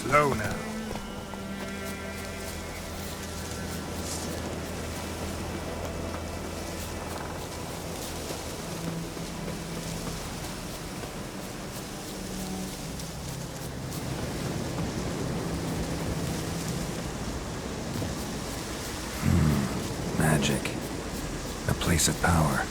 Slow now. Magic. A place of power.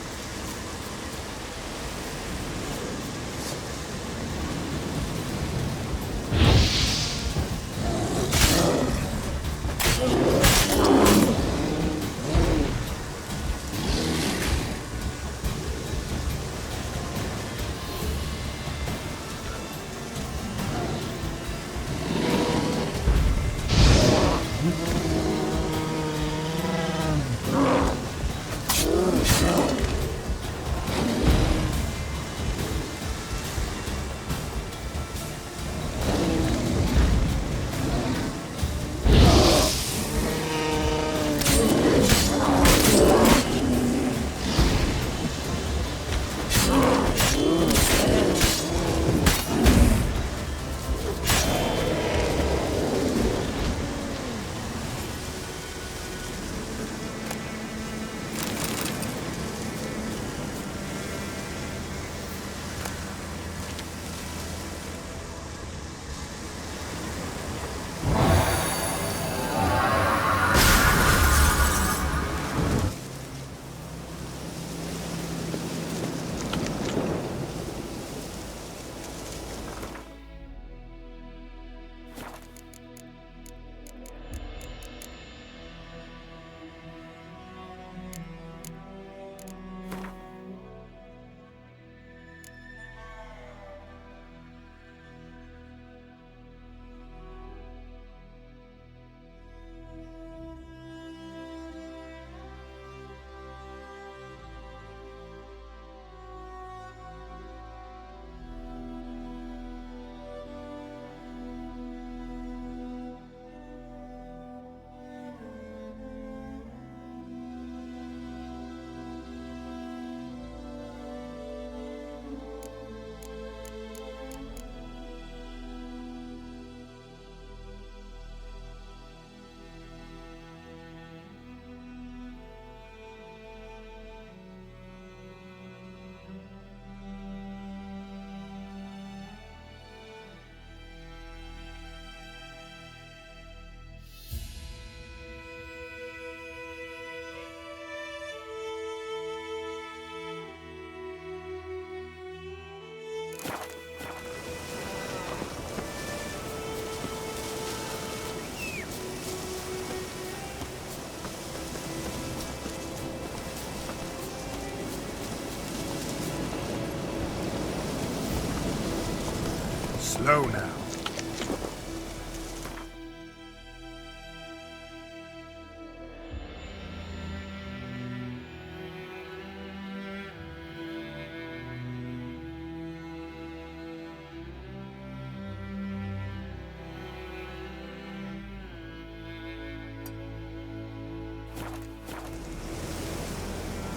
Slow now.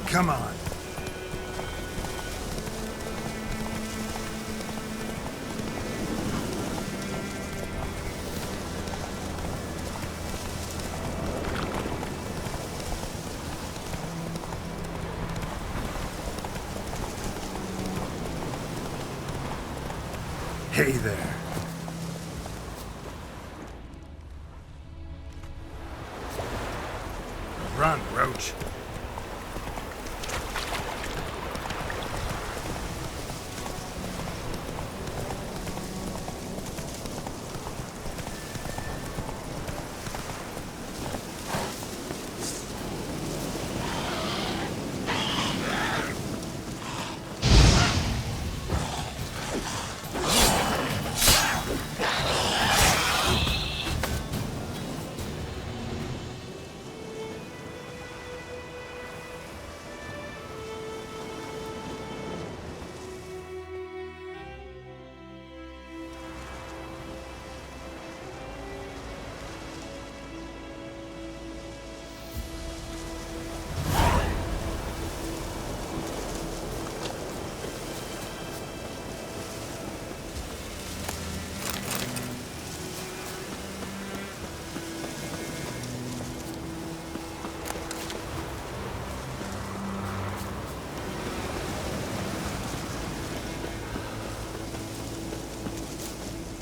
Come on. Hey there. Run, Roach.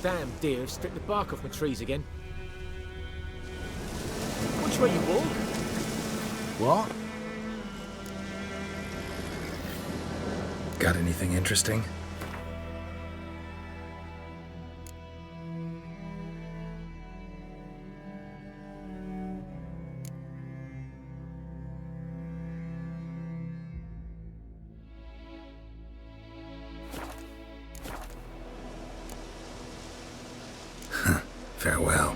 Damn deer have stripped the bark off my trees again. Which way you walk? What? Got anything interesting? Farewell.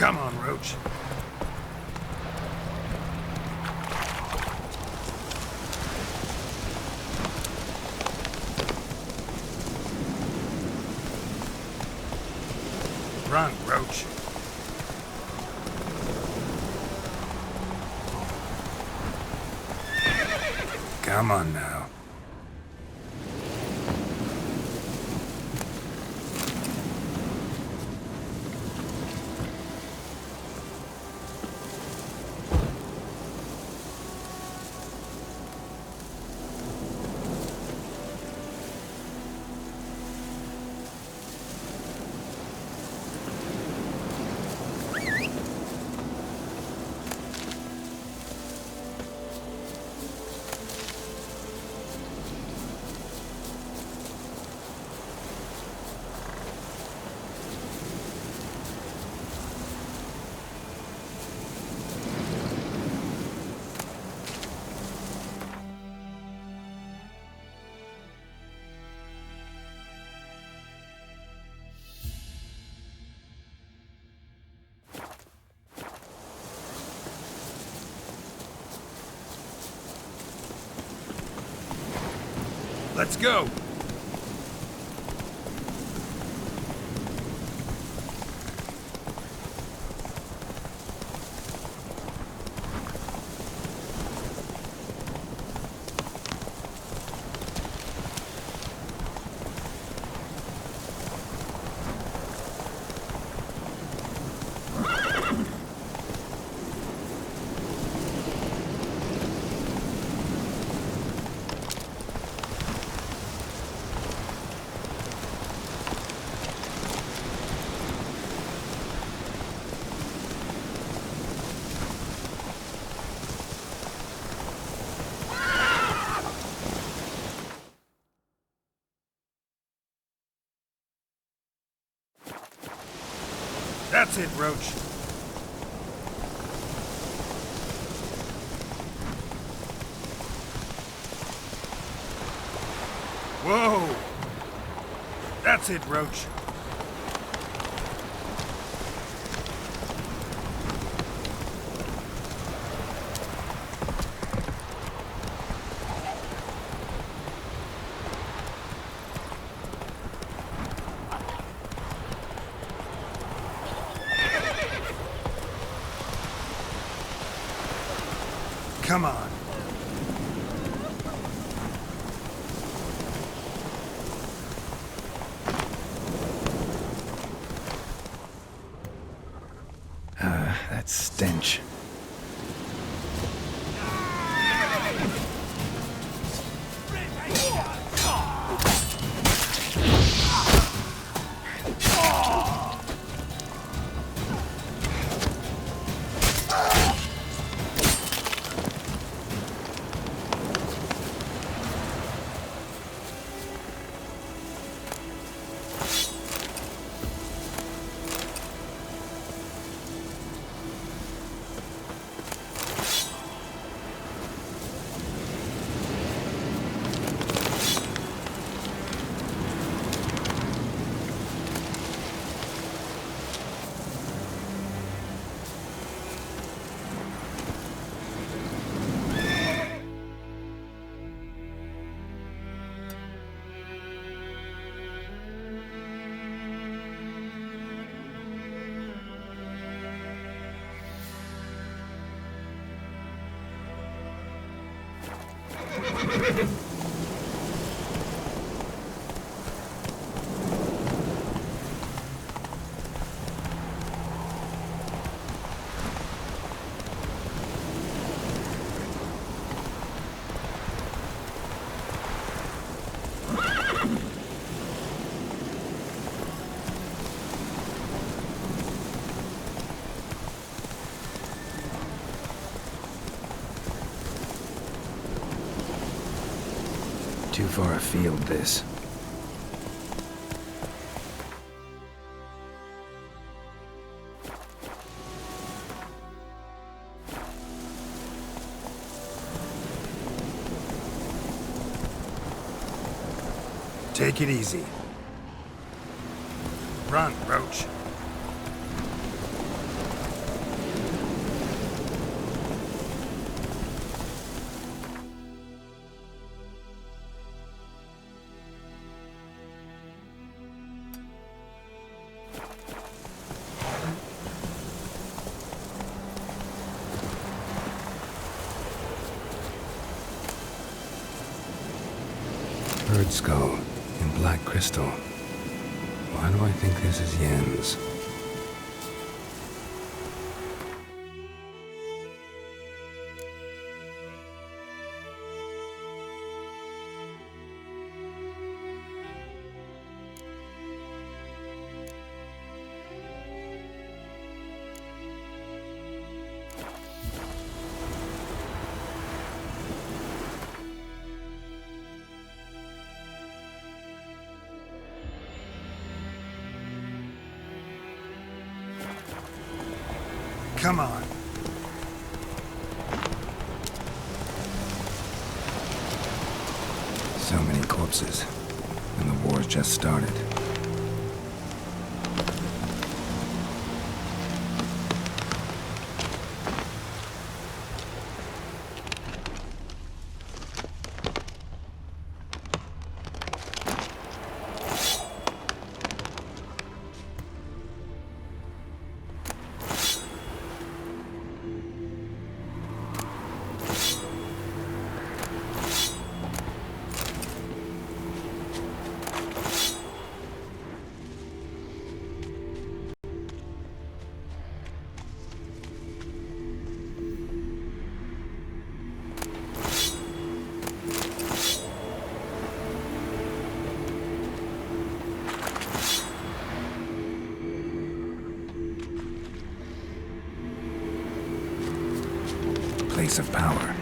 Come on, Roach. Run, Roach. Come on now. Let's go! That's it, Roach. Whoa! That's it, Roach. Come on. That stench. Too far afield, this. Take it easy. Run, Roach. Bird skull in black crystal. Why do I think this is Yen's? Come on. So many corpses, and the war's just started. Place of power.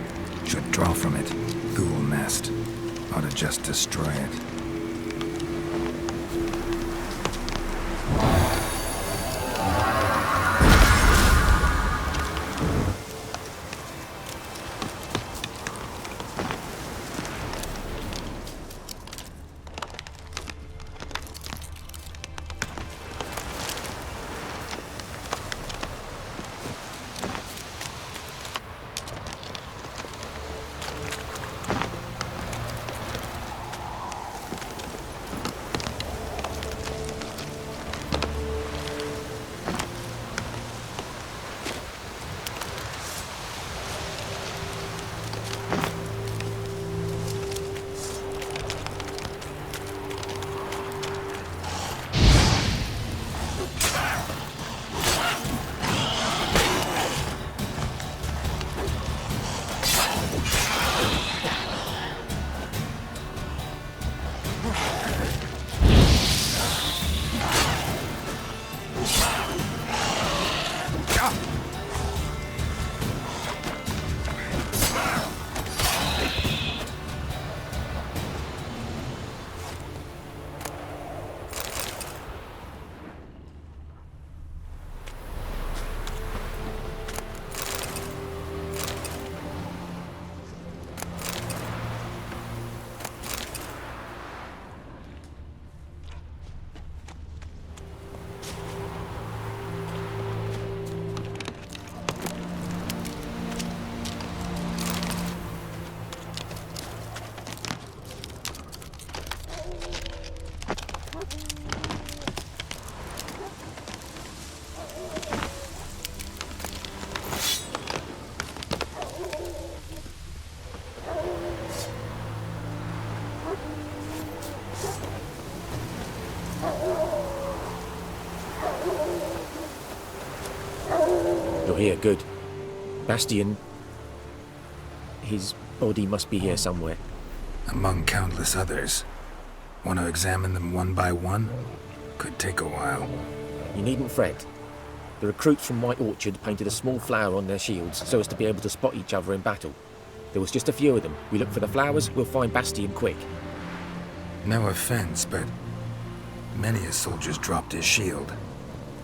Should draw from it. Ghoul nest. Ought to just destroy it. You're here, good. Bastian... His body must be here somewhere. Among countless others. Want to examine them one by one? Could take a while. You needn't fret. The recruits from White Orchard painted a small flower on their shields so as to be able to spot each other in battle. There was just a few of them. We look for the flowers, we'll find Bastian quick. No offense, but many a soldier's dropped his shield.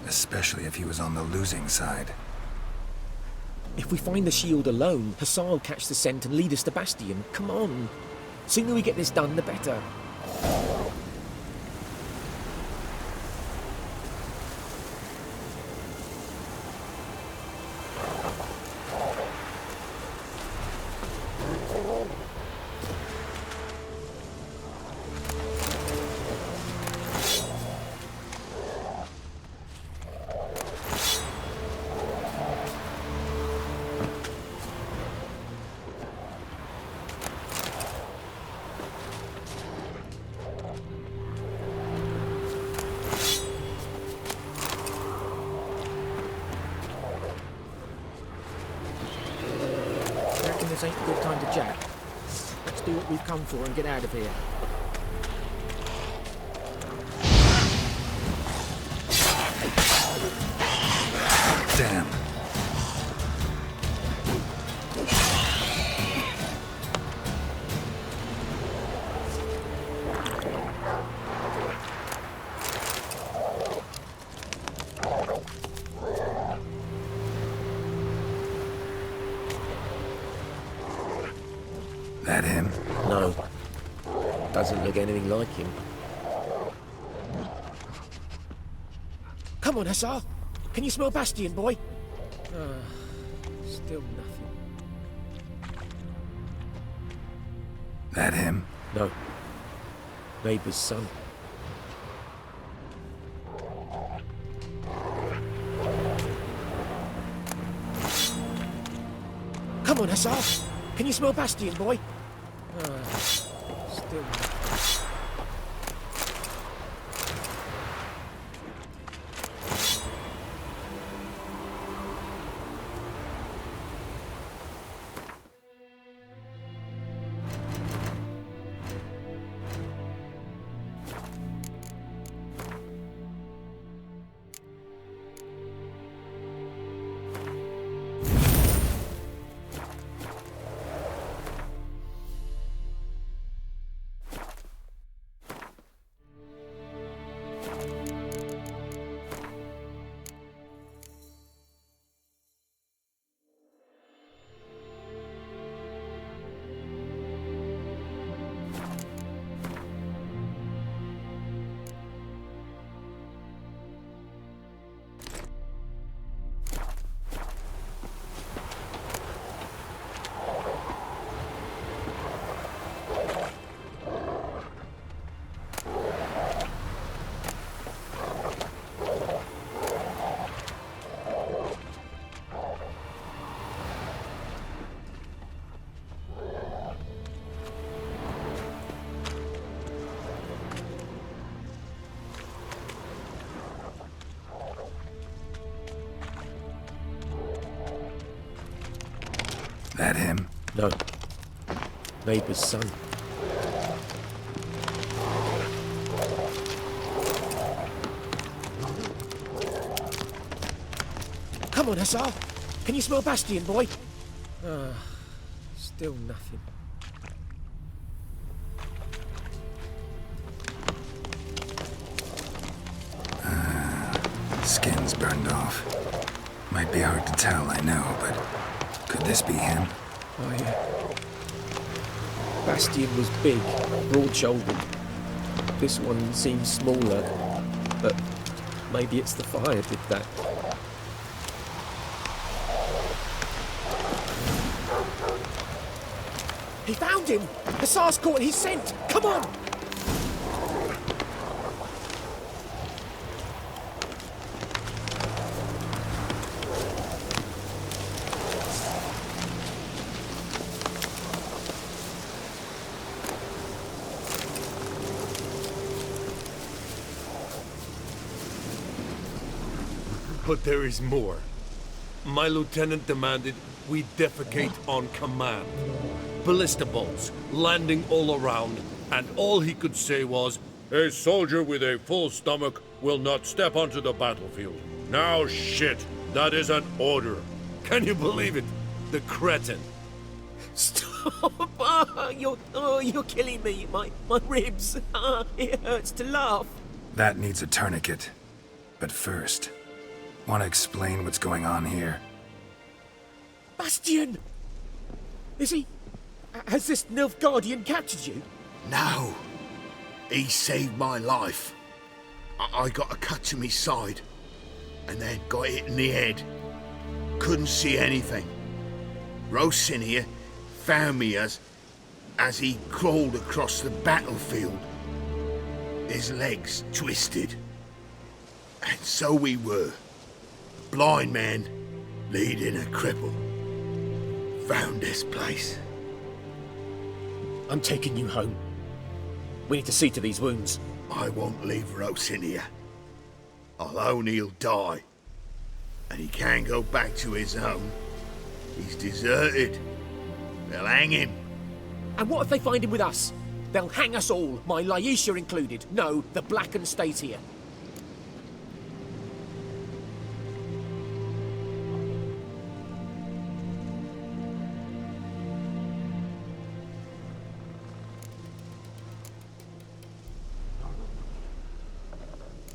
Especially if he was on the losing side. If we find the shield alone, Hussar will catch the scent and lead us to Bastian. Come on. Sooner we get this done, the better. This ain't a good time to jack. Let's do what we've come for and get out of here. Damn. That him? No. Doesn't look anything like him. Come on, Hussar! Can you smell Bastian, boy? Still nothing. That him? No. Neighbour's son. Come on, Hussar! Can you smell Bastian, boy? Still nothing. That him? No. Neighbour's son. Come on, Hussar! Can you smell Bastian, boy? Still nothing. Skin's burned off. Might be hard to tell, I know, but could this be him? Oh, yeah. Bastian was big, broad-shouldered. This one seems smaller, but maybe it's the fire did that. He found him! Hussar's caught his scent! Come on! But there is more. My lieutenant demanded we defecate on command. Ballista bolts landing all around, and all he could say was, "A soldier with a full stomach will not step onto the battlefield." Now shit, that is an order. Can you believe it? The cretin. Stop! You're killing me. My ribs. It hurts to laugh. That needs a tourniquet. But first, want to explain what's going on here? Bastian! Is he... Has this Nilfgaardian captured you? No. He saved my life. I got a cut to my side, and then got hit in the head. Couldn't see anything. Rosin here found me as he crawled across the battlefield. His legs twisted. And so we were. Blind man leading a cripple. Found this place. I'm taking you home. We need to see to these wounds. I won't leave Rosin here. Alone he'll die. And he can't go back to his home. He's deserted. They'll hang him. And what if they find him with us? They'll hang us all, my Laisha included. No, the Blackened stays here.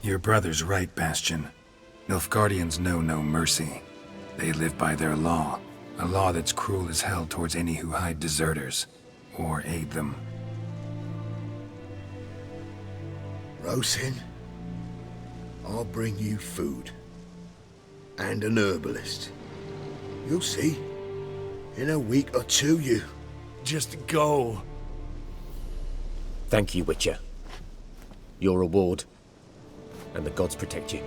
Your brother's right, Bastion. Nilfgaardians know no mercy. They live by their law. A law that's cruel as hell towards any who hide deserters, or aid them. Rosin, I'll bring you food. And an herbalist. You'll see. In a week or two, you... Just go. Thank you, Witcher. Your reward. And the gods protect you.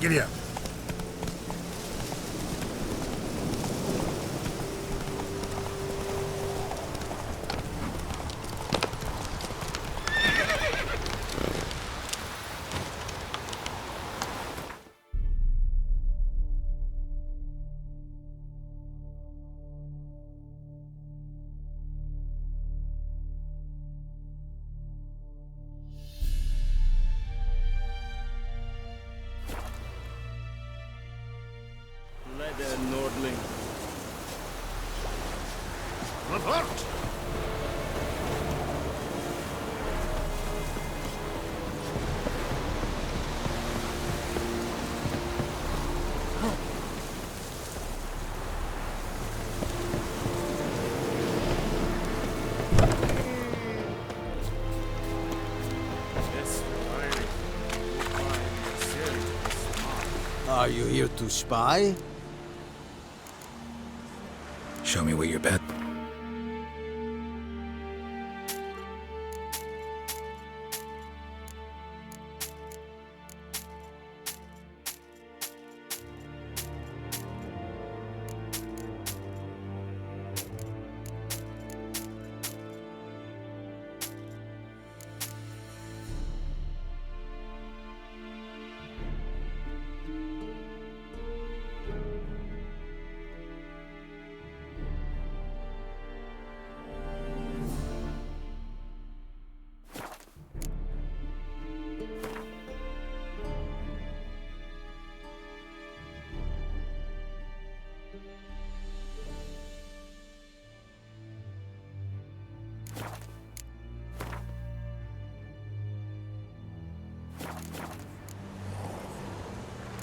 Giddy up. Leder Nordling. Rapport! Are you here to spy? Show me where you're bet.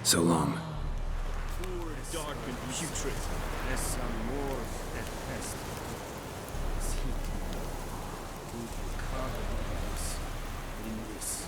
So long. Dark and putrid. There's some more at best. See, we've covered us in this.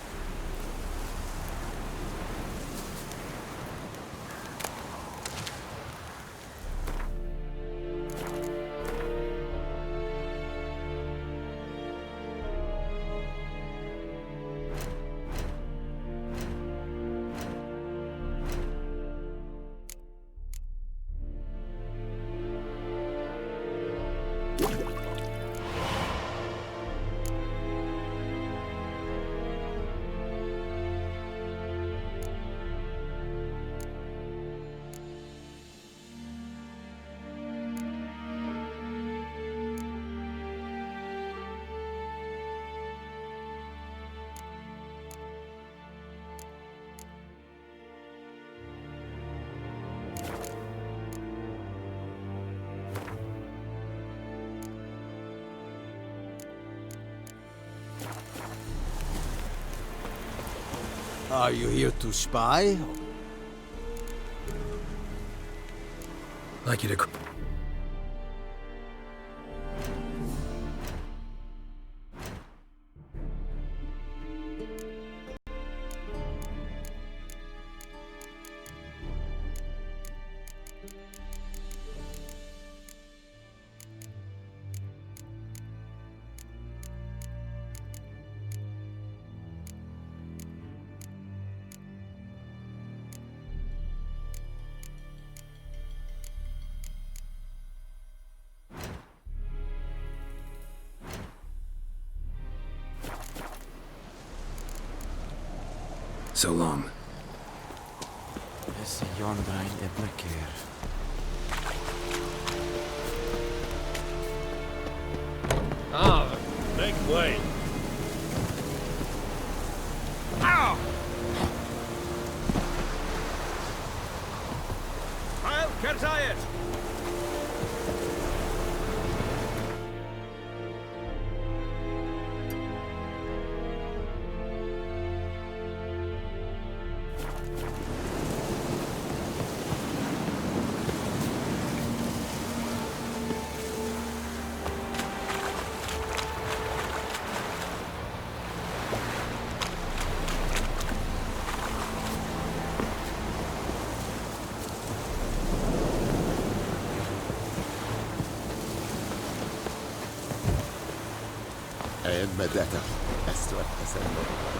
Are you here to spy? Like you to. So long. Esse Jornrein e Blekker. Ah, make way. Ow! I'll it. بدأت أسوأ التسلل.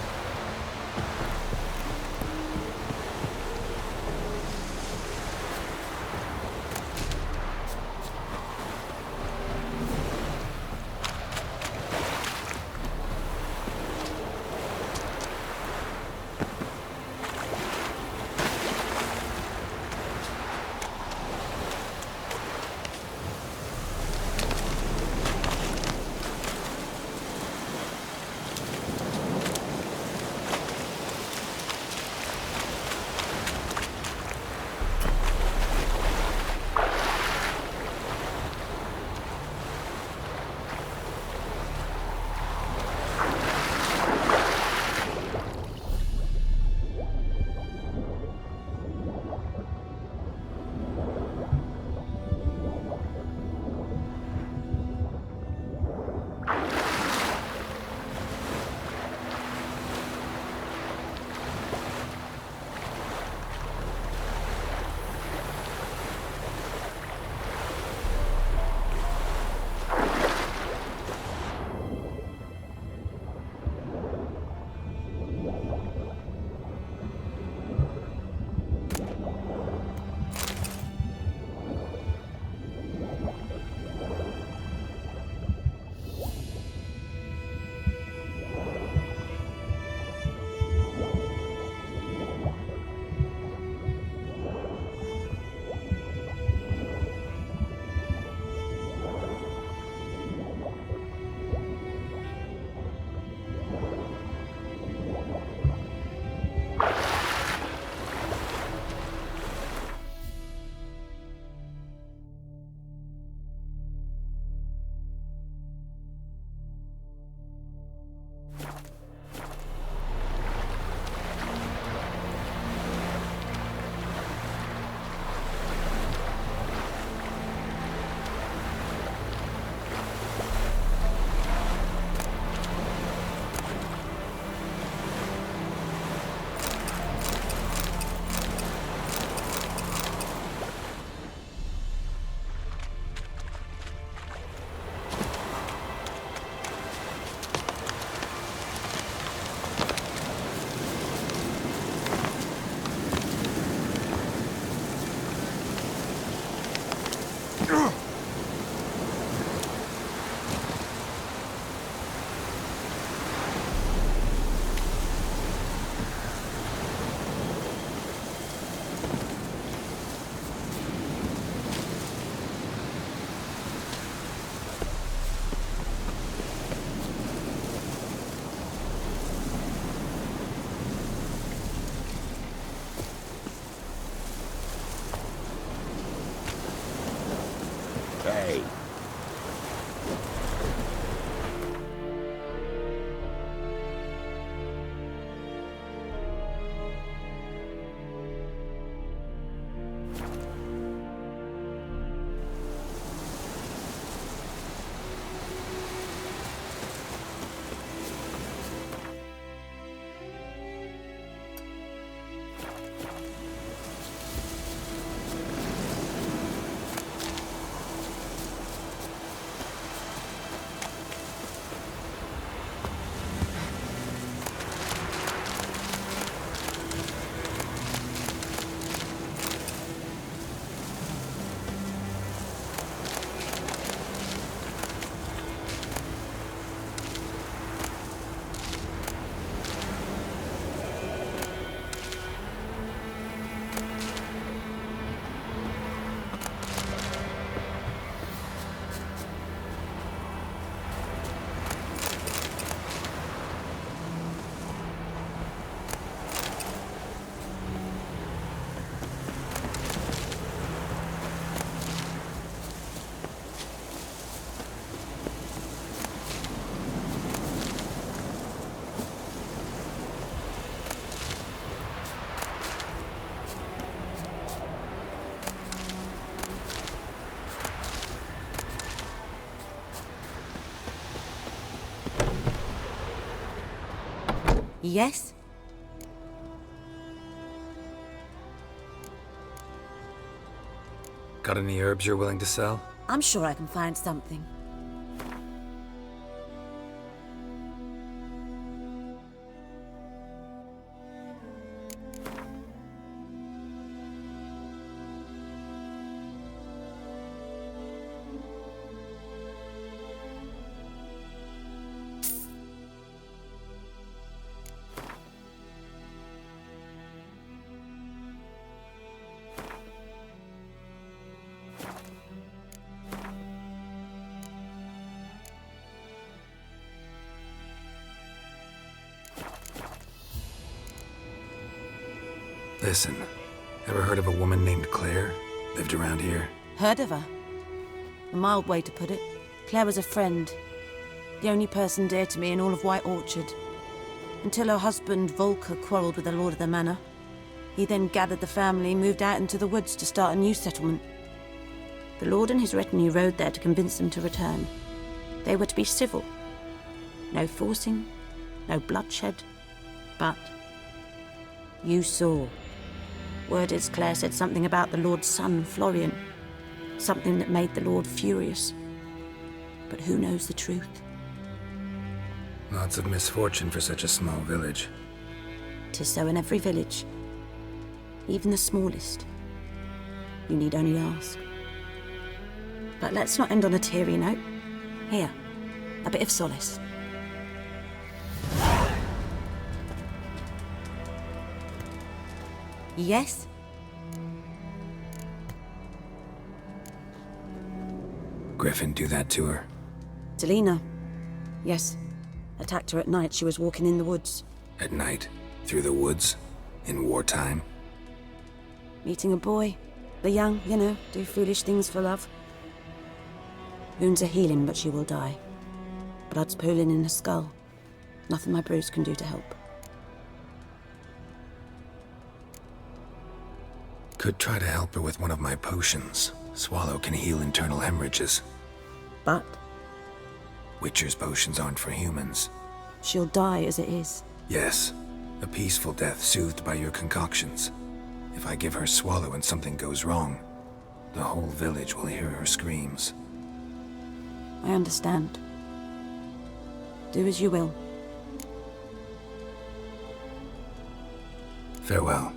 Yes? Got any herbs you're willing to sell? I'm sure I can find something. Listen, ever heard of a woman named Claire? Lived around here? Heard of her? A mild way to put it. Claire was a friend. The only person dear to me in all of White Orchard. Until her husband, Volker, quarreled with the lord of the manor. He then gathered the family, moved out into the woods to start a new settlement. The lord and his retinue rode there to convince them to return. They were to be civil. No forcing, no bloodshed. But you saw. Word is Claire said something about the lord's son, Florian. Something that made the lord furious. But who knows the truth? Lots of misfortune for such a small village. 'Tis so in every village. Even the smallest. You need only ask. But let's not end on a teary note. Here, a bit of solace. Yes? Griffin do that to her? Delina. Yes. Attacked her at night. She was walking in the woods. At night? Through the woods? In wartime? Meeting a boy. The young, you know, do foolish things for love. Wounds are healing, but she will die. Blood's pooling in her skull. Nothing my bruise can do to help. Could try to help her with one of my potions. Swallow can heal internal hemorrhages. But Witcher's potions aren't for humans. she'll die as it is. Yes, a peaceful death soothed by your concoctions. If I give her Swallow and something goes wrong, the whole village will hear her screams. I understand. Do as you will. Farewell.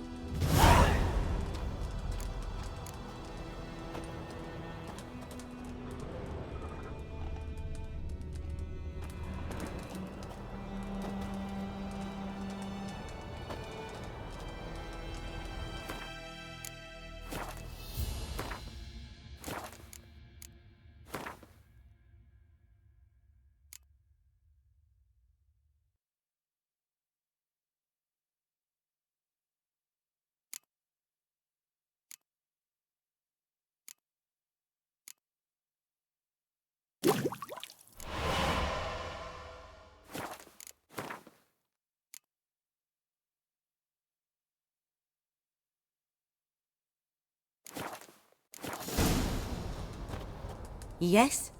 Yes?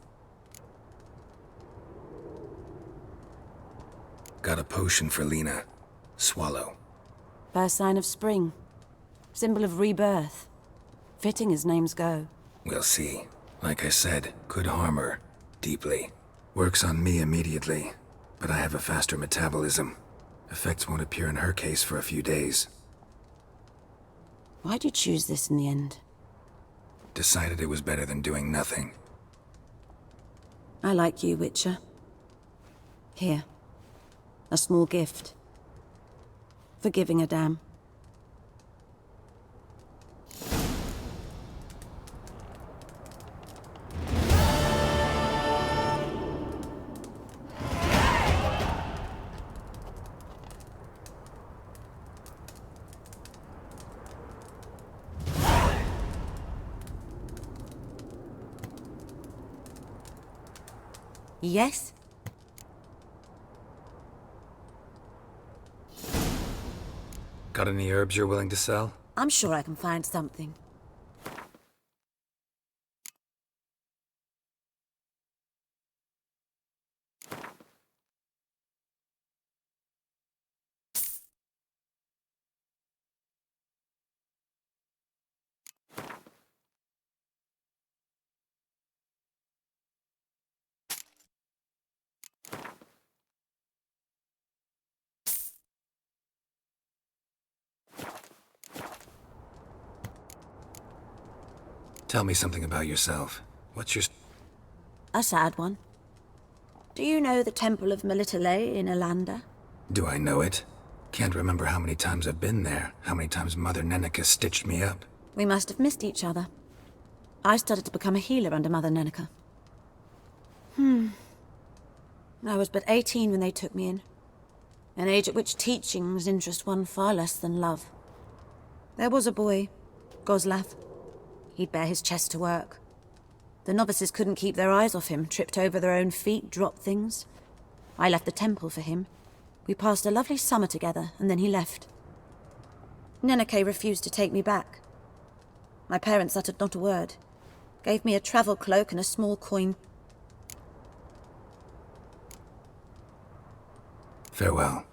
Got a potion for Lena. Swallow. First sign of spring. Symbol of rebirth. Fitting as names go. We'll see. Like I said, could harm her. Deeply. Works on me immediately, but I have a faster metabolism. Effects won't appear in her case for a few days. Why'd you choose this in the end? Decided it was better than doing nothing. I like you, Witcher. Here. A small gift. For giving a damn. Yes? Got any herbs you're willing to sell? I'm sure I can find something. Tell me something about yourself. What's your... A sad one. Do you know the Temple of Melitele in Alanda? Do I know it? Can't remember how many times I've been there, how many times Mother Neneka stitched me up. We must have missed each other. I started to become a healer under Mother Neneka. I was but 18 when they took me in. An age at which teachings interest one far less than love. There was a boy, Goslav. He'd bare his chest to work. The novices couldn't keep their eyes off him, tripped over their own feet, dropped things. I left the temple for him. We passed a lovely summer together, and then he left. Neneke refused to take me back. My parents uttered not a word. Gave me a travel cloak and a small coin. Farewell.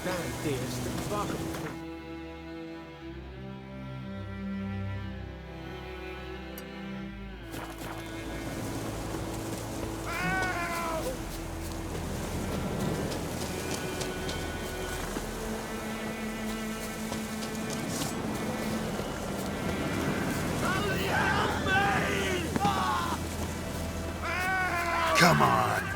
Daar is de wagen. Come on.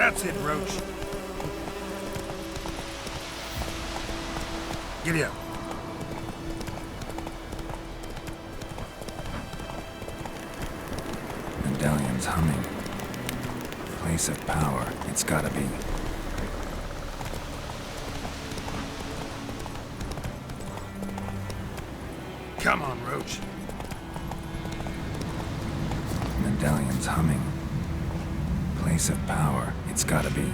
That's it, Roach. Giddy up. Medallion's humming. Place of power, it's gotta be. Come on, Roach. Medallion's humming. Place of power, it's gotta be.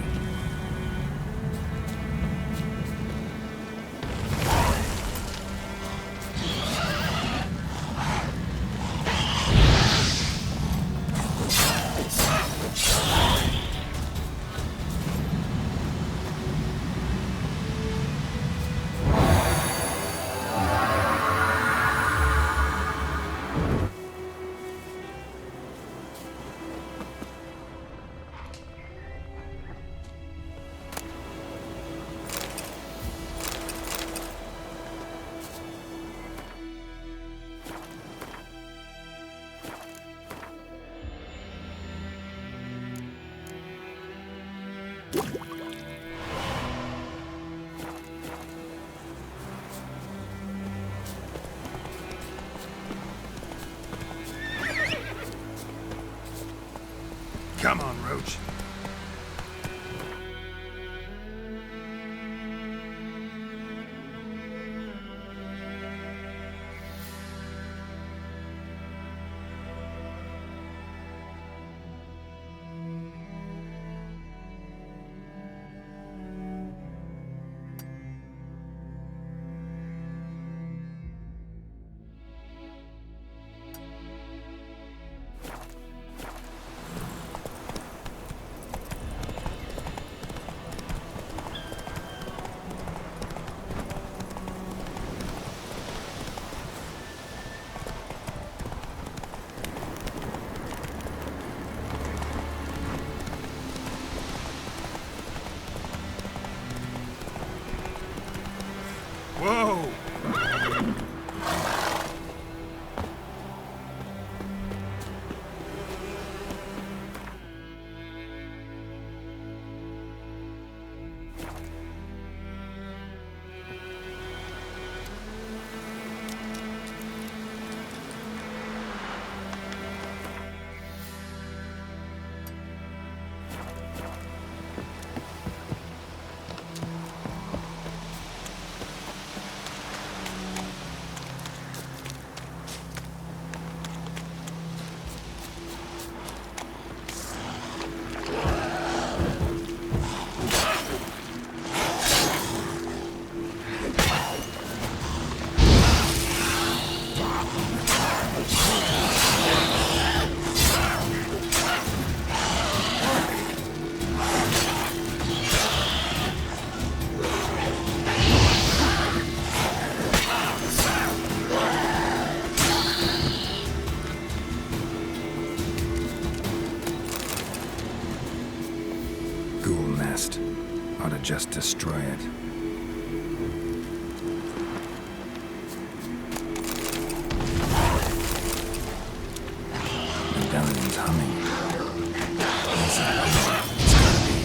Come on, Roach. Whoa! Ghoul nest. Ought to just destroy it. Medallion's humming. Place of power, it's gotta be.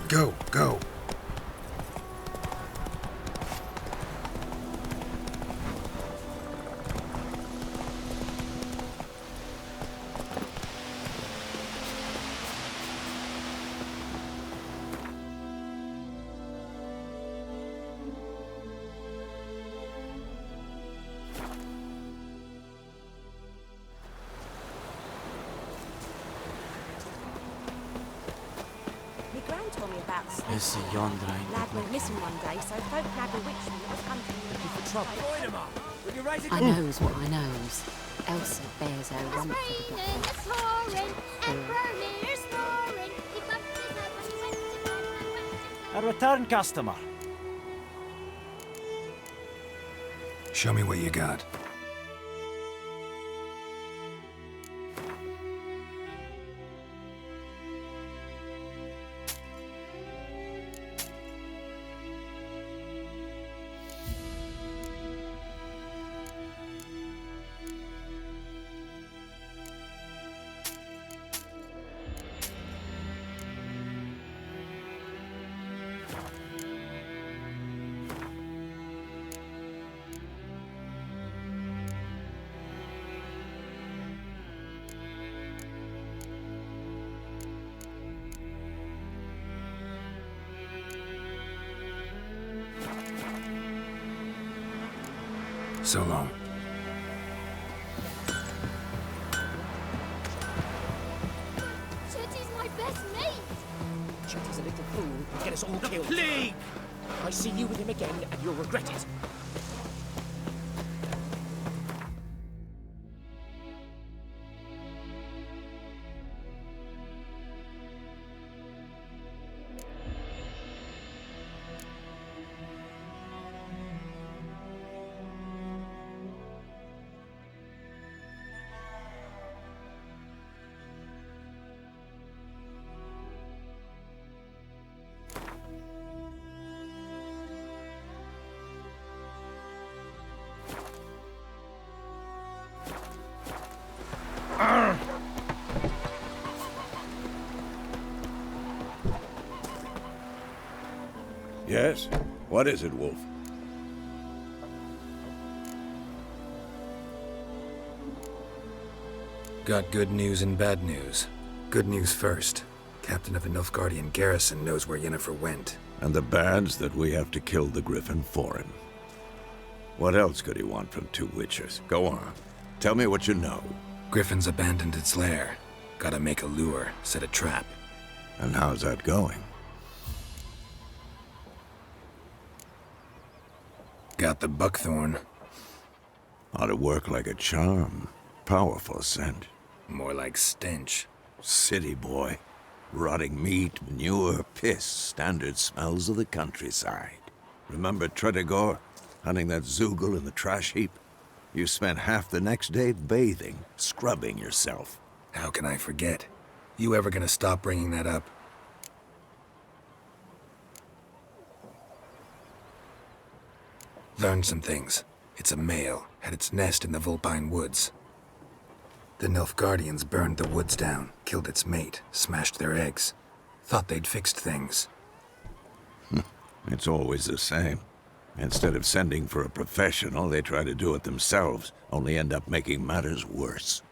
Go, go. My gran told me about Is yonder ein lad went missing one day, so folk nabbed a witchman that was hunting looking for trouble. I knows what I knows. Elsa bears her rump for the blood. a return customer. Show me what you got. So long. Chetty's my best mate! Chetty's a little fool who'll get us all killed. Plague! I see you with him again, and you'll regret it. Yes? What is it, Wolf? Got good news and bad news. Good news first. Captain of the Nilfgaardian garrison knows where Yennefer went. And the bad's that we have to kill the Griffin for him. What else could he want from two witches? Go on. Tell me what you know. Griffin's abandoned its lair. Gotta make a lure, set a trap. And how's that going? Got the buckthorn. Ought to work like a charm. Powerful scent. More like stench. City boy. Rotting meat, manure, piss. Standard smells of the countryside. Remember Tredegor? Hunting that Zoogle in the trash heap? You spent half the next day bathing, scrubbing yourself. How can I forget? You ever gonna stop bringing that up? Learned some things. It's a male, had its nest in the Vulpine Woods. The Nilfgaardians burned the woods down, killed its mate, smashed their eggs. Thought they'd fixed things. It's always the same. Instead of sending for a professional, they try to do it themselves, only end up making matters worse.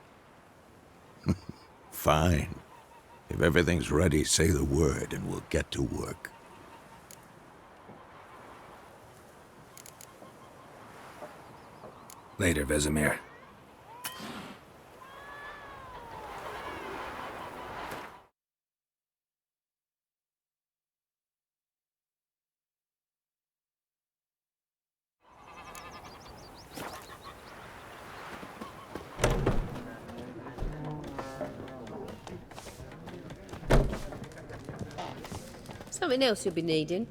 Fine. If everything's ready, say the word and we'll get to work. Later, Vesemir. Something else you'll be needing.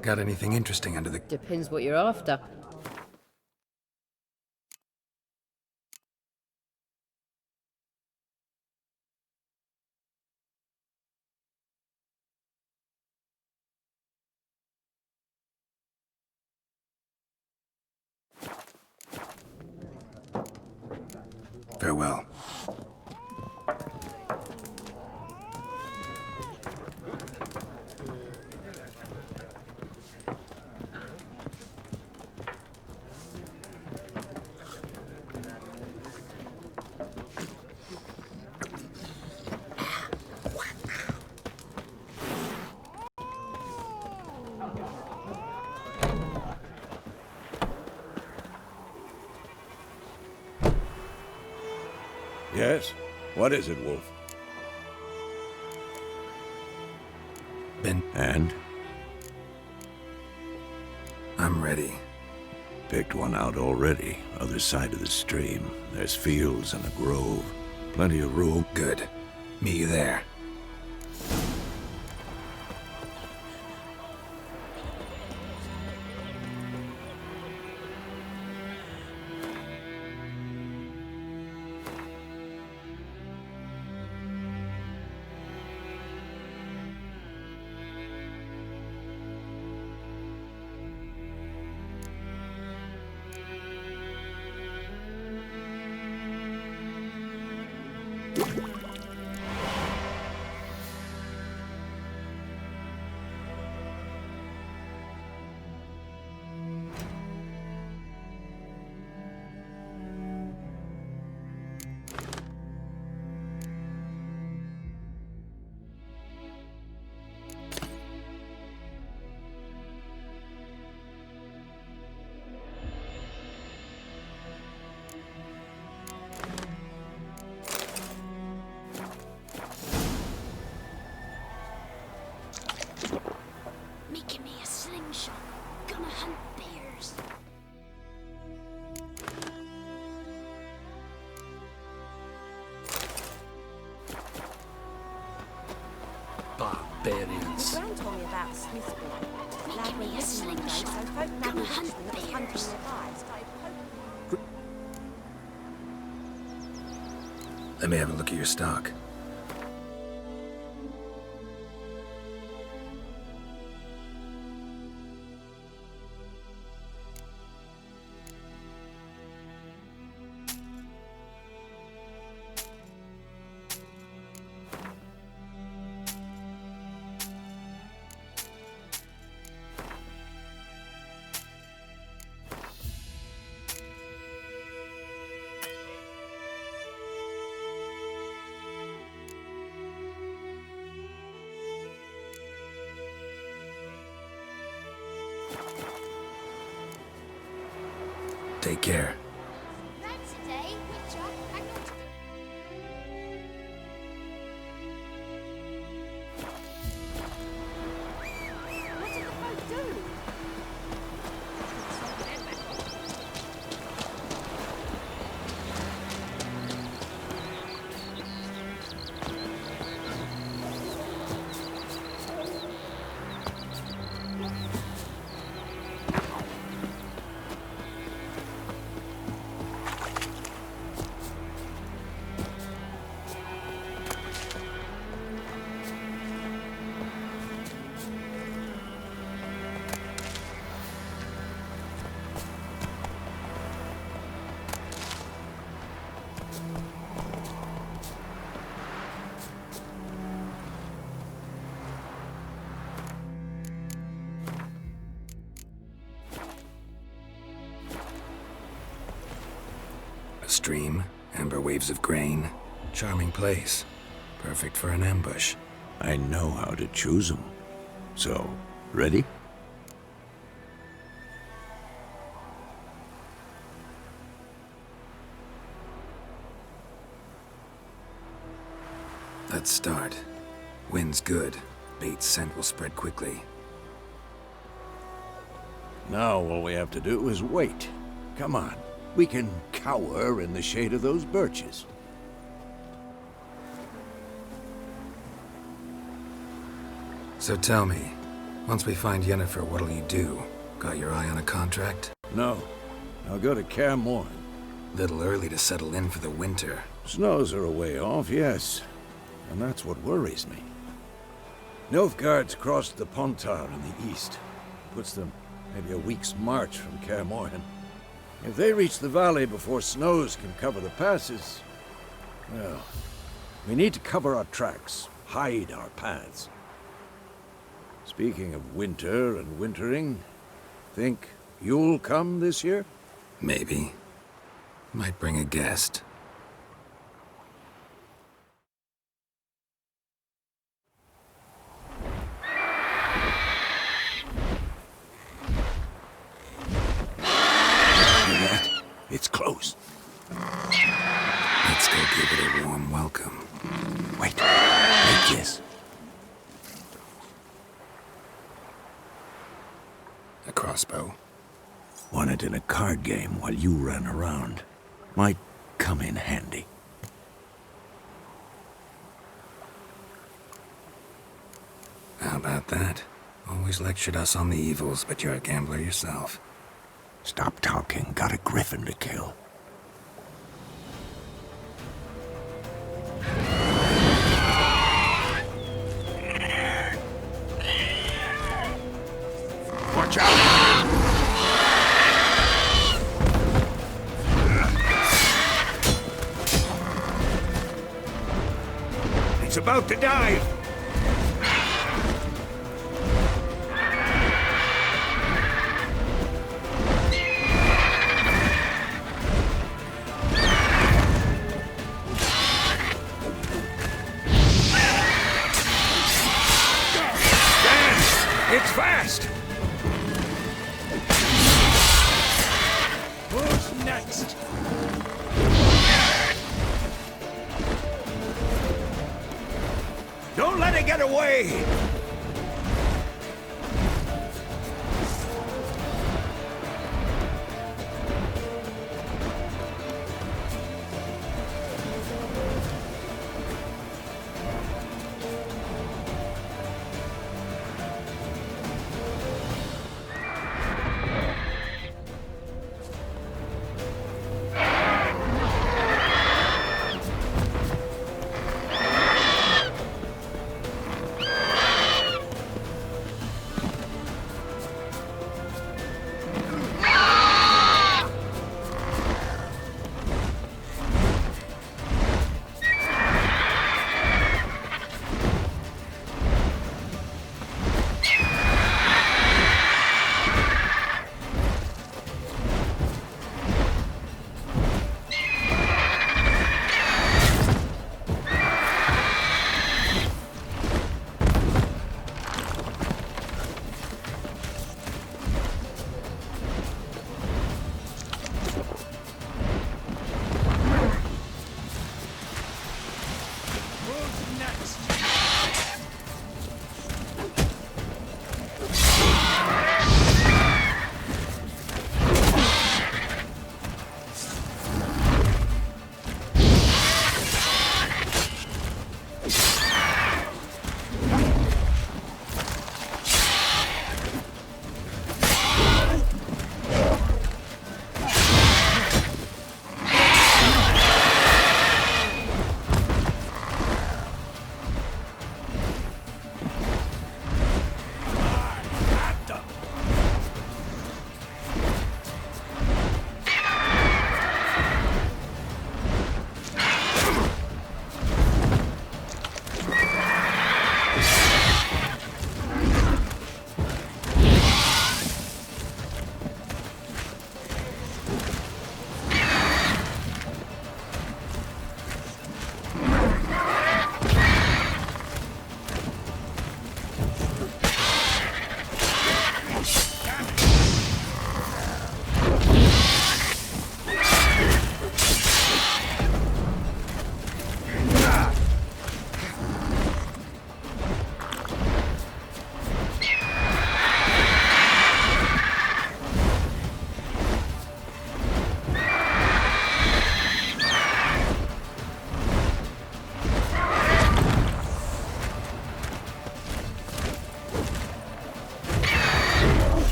Got anything interesting under the... Depends what you're after. Farewell. Yes? What is it, Wolf? And? I'm ready. Picked one out already. Other side of the stream. There's fields and a grove. Plenty of room. Good. Meet you there. Making me a slingshot. Gonna hunt bears. Barbarians. Gran told me about Smithsburg. Making me a slingshot. Gonna hunt bears. Let me have a look at your stock. Take care. That's a day, Witcher. I'm not... What did the folk do? A stream, amber waves of grain. Charming place. Perfect for an ambush. I know how to choose them. So, ready? Let's start. Wind's good. Bait's scent will spread quickly. Now all we have to do is wait. Come on. We can cower in the shade of those birches. So tell me, once we find Yennefer, what'll you do? Got your eye on a contract? No. I'll go to Kaer Morhen. Little early to settle in for the winter. Snows are a way off, yes. And that's what worries me. Nilfgaard's crossed the Pontar in the east. Puts them maybe a week's march from Kaer Morhen. If they reach the valley before snows can cover the passes, well, we need to cover our tracks, hide our paths. Speaking of winter and wintering, think you'll come this year? Maybe. Might bring a guest. It's close. It's still give it a warm welcome. Wait, take this. A crossbow. Won it in a card game while you ran around. Might come in handy. How about that? Always lectured us on the evils, but you're a gambler yourself. Stop talking. Got a griffin to kill. Watch out! It's about to dive! It's fast! Who's next? Don't let it get away!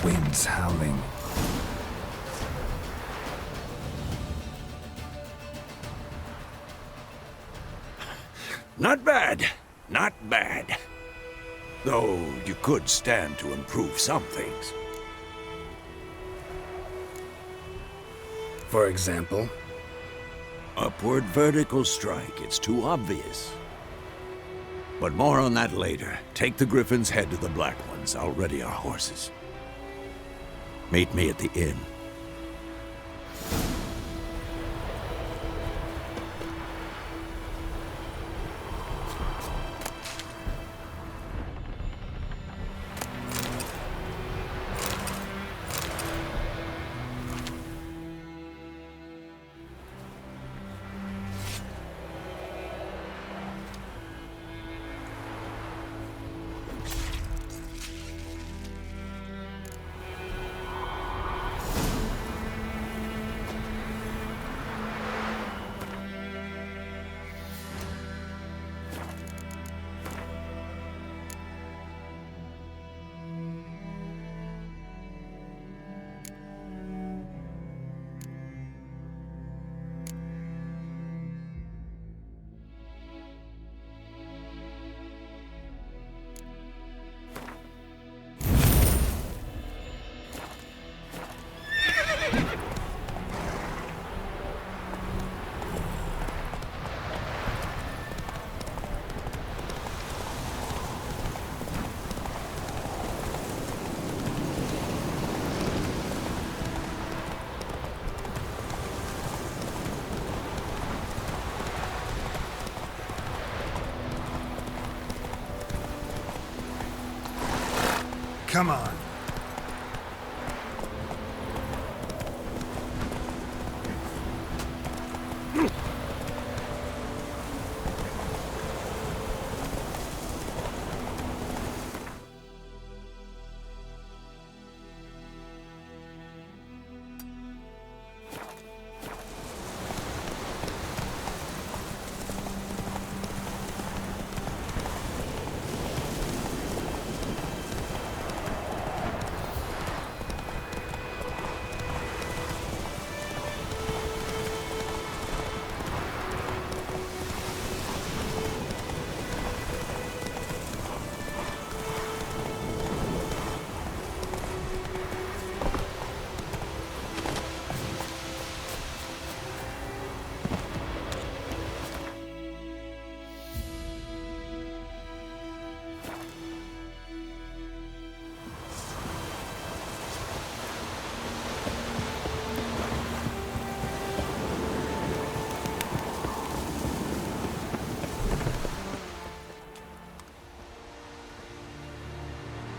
Winds howling. Not bad. Not bad. Though you could stand to improve some things. For example? Upward vertical strike. It's too obvious. But more on that later. Take the Griffin's head to the Black Ones. I'll ready our horses. Meet me at the inn. Come on.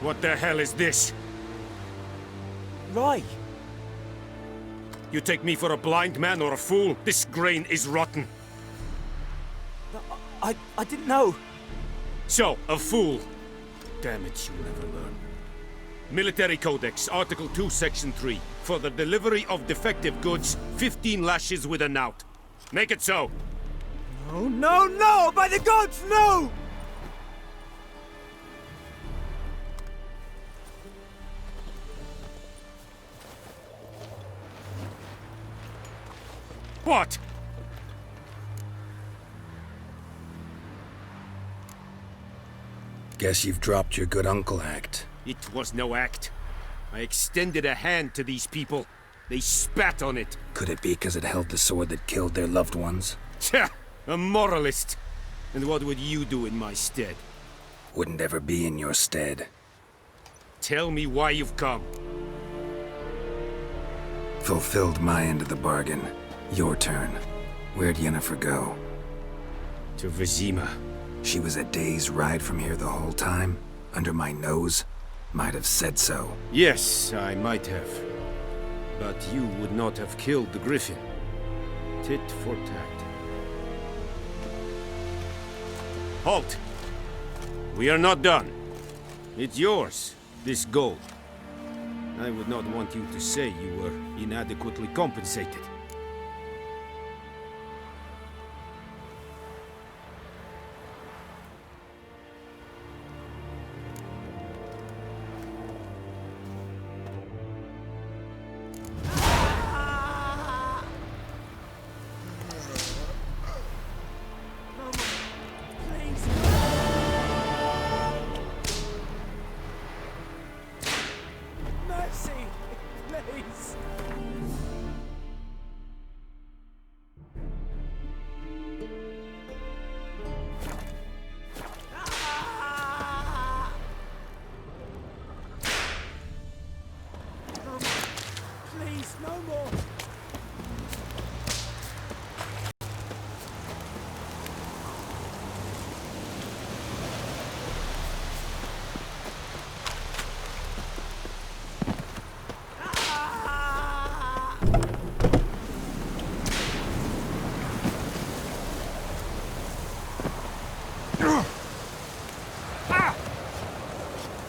What the hell is this? Rye! You take me for a blind man or a fool? This grain is rotten. I didn't know. So, a fool. Damn it, you'll never learn. Military Codex, Article 2, Section 3. For the delivery of defective goods, 15 lashes with a knout. Make it so. No, no, no! By the gods, no! What? Guess you've dropped your good uncle act. It was no act. I extended a hand to these people. They spat on it. Could it be because it held the sword that killed their loved ones? Tja, a moralist. And what would you do in my stead? Wouldn't ever be in your stead. Tell me why you've come. Fulfilled my end of the bargain. Your turn. Where'd Yennefer go? To Vizima. She was a day's ride from here the whole time? Under my nose? Might have said so. Yes, I might have. But you would not have killed the griffin. Tit for tat. Halt! We are not done. It's yours, this gold. I would not want you to say you were inadequately compensated.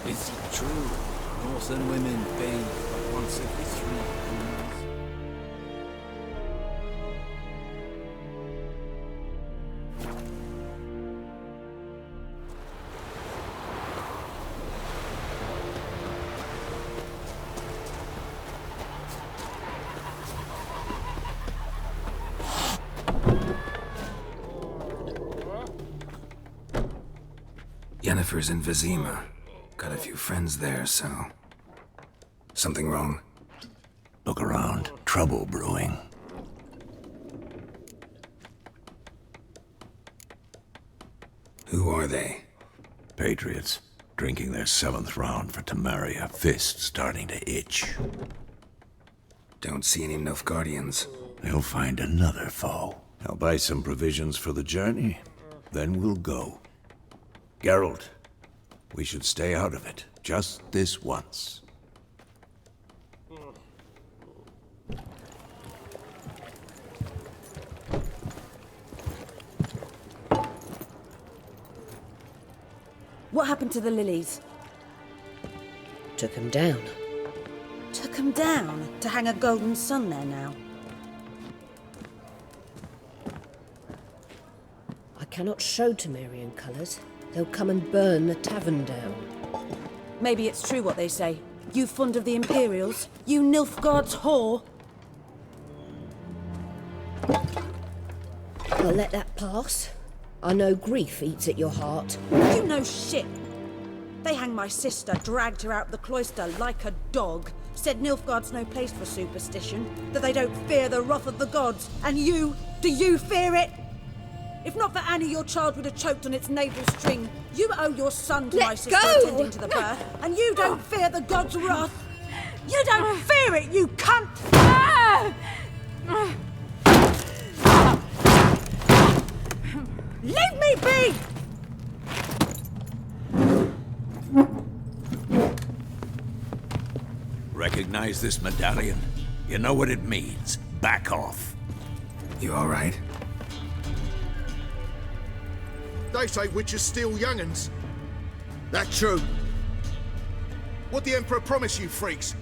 Is it true? Northern women bathe but once every 3 years. Yennefer's in Vizima. Got a few friends there, so... Something wrong? Look around. Trouble brewing. Who are they? Patriots. Drinking their 7th round for Temeria. Fist starting to itch. Don't see any Nilfgaardians. They'll find another foe. I'll buy some provisions for the journey. Then we'll go. Geralt, We should stay out of it, just this once. What happened to the lilies? Took him down. Took 'em down to hang a golden sun there now. I cannot show Temerian colours. They'll come and burn the tavern down. Maybe it's true what they say. You fond of the Imperials? You Nilfgaard's whore? I'll let that pass. I know grief eats at your heart. You know shit. They hanged my sister, dragged her out the cloister like a dog. Said Nilfgaard's no place for superstition, that they don't fear the wrath of the gods. And you, do you fear it? If not for Annie, your child would have choked on its navel string. You owe your son to my sister attending to the birth, and you don't fear the gods' wrath. You don't fear it, you cunt! Leave me be! Recognize this medallion? You know what it means. Back off. You all right? They say witches steal young'uns. That true? What the Emperor promise you, freaks?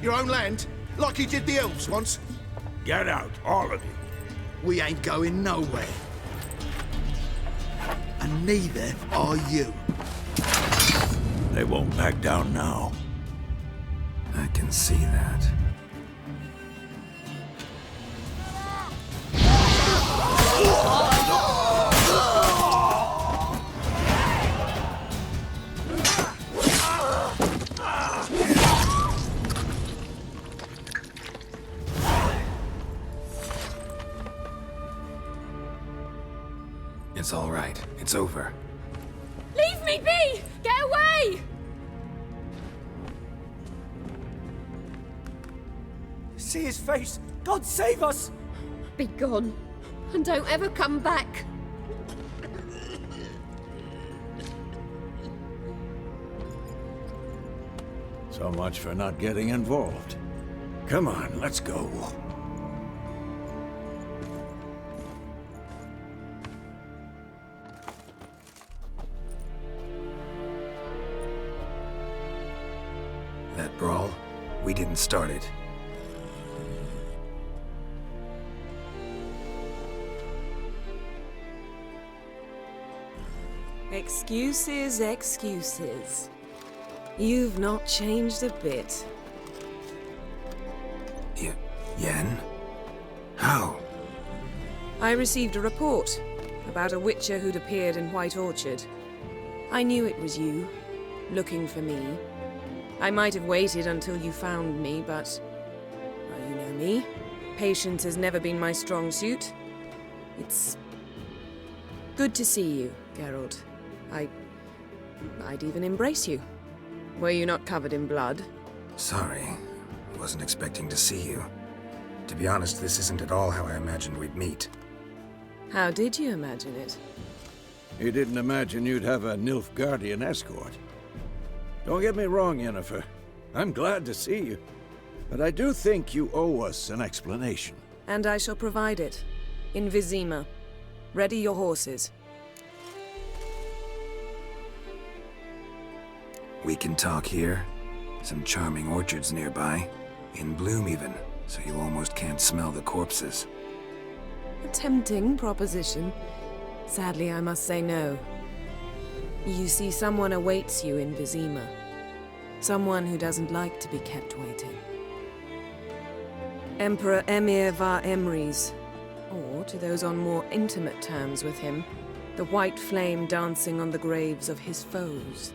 Your own land? Like he did the elves once? Get out, all of you. We ain't going nowhere. And neither are you. They won't back down now. I can see that. It's all right. It's over. Leave me be! Get away! See his face! God save us! Be gone, and don't ever come back. So much for not getting involved. Come on, let's go. That brawl, we didn't start it. Excuses, excuses. You've not changed a bit. Yen? How? I received a report about a witcher who'd appeared in White Orchard. I knew it was you, looking for me. I might have waited until you found me, but... well, you know me. Patience has never been my strong suit. It's... good to see you, Geralt. I'd even embrace you. Were you not covered in blood? Sorry. Wasn't expecting to see you. To be honest, this isn't at all how I imagined we'd meet. How did you imagine it? You didn't imagine you'd have a Nilfgaardian escort. Don't get me wrong, Yennefer. I'm glad to see you. But I do think you owe us an explanation. And I shall provide it. In Vizima. Ready your horses. We can talk here. Some charming orchards nearby. In bloom even, so you almost can't smell the corpses. A tempting proposition. Sadly, I must say no. You see, someone awaits you in Vizima. Someone who doesn't like to be kept waiting. Emperor Emir var Emrys. Or, to those on more intimate terms with him, the white flame dancing on the graves of his foes.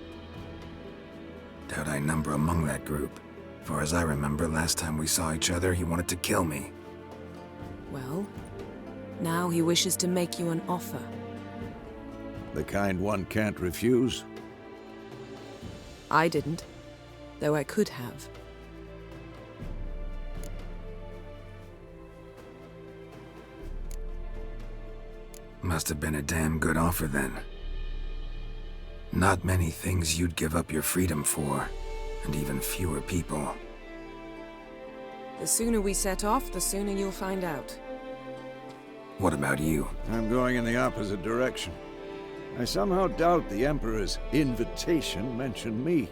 Doubt I number among that group. Far as I remember, last time we saw each other, he wanted to kill me. Well, now he wishes to make you an offer. The kind one can't refuse? I didn't, though I could have. Must have been a damn good offer then. Not many things you'd give up your freedom for, and even fewer people. The sooner we set off, the sooner you'll find out. What about you? I'm going in the opposite direction. I somehow doubt the Emperor's invitation mentioned me.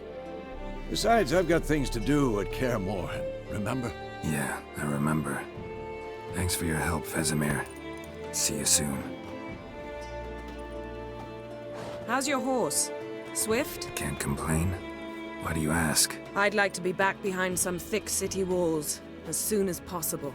Besides, I've got things to do at Kaer Morhen, remember? Yeah, I remember. Thanks for your help, Vesemir. See you soon. How's your horse? Swift? Can't complain. Why do you ask? I'd like to be back behind some thick city walls as soon as possible.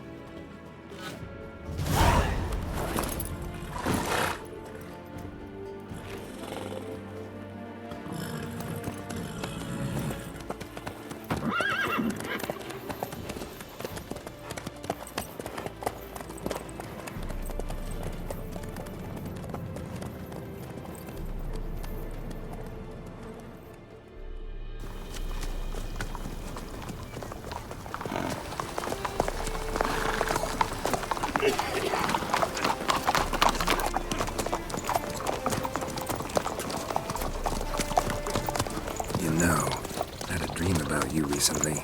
Recently.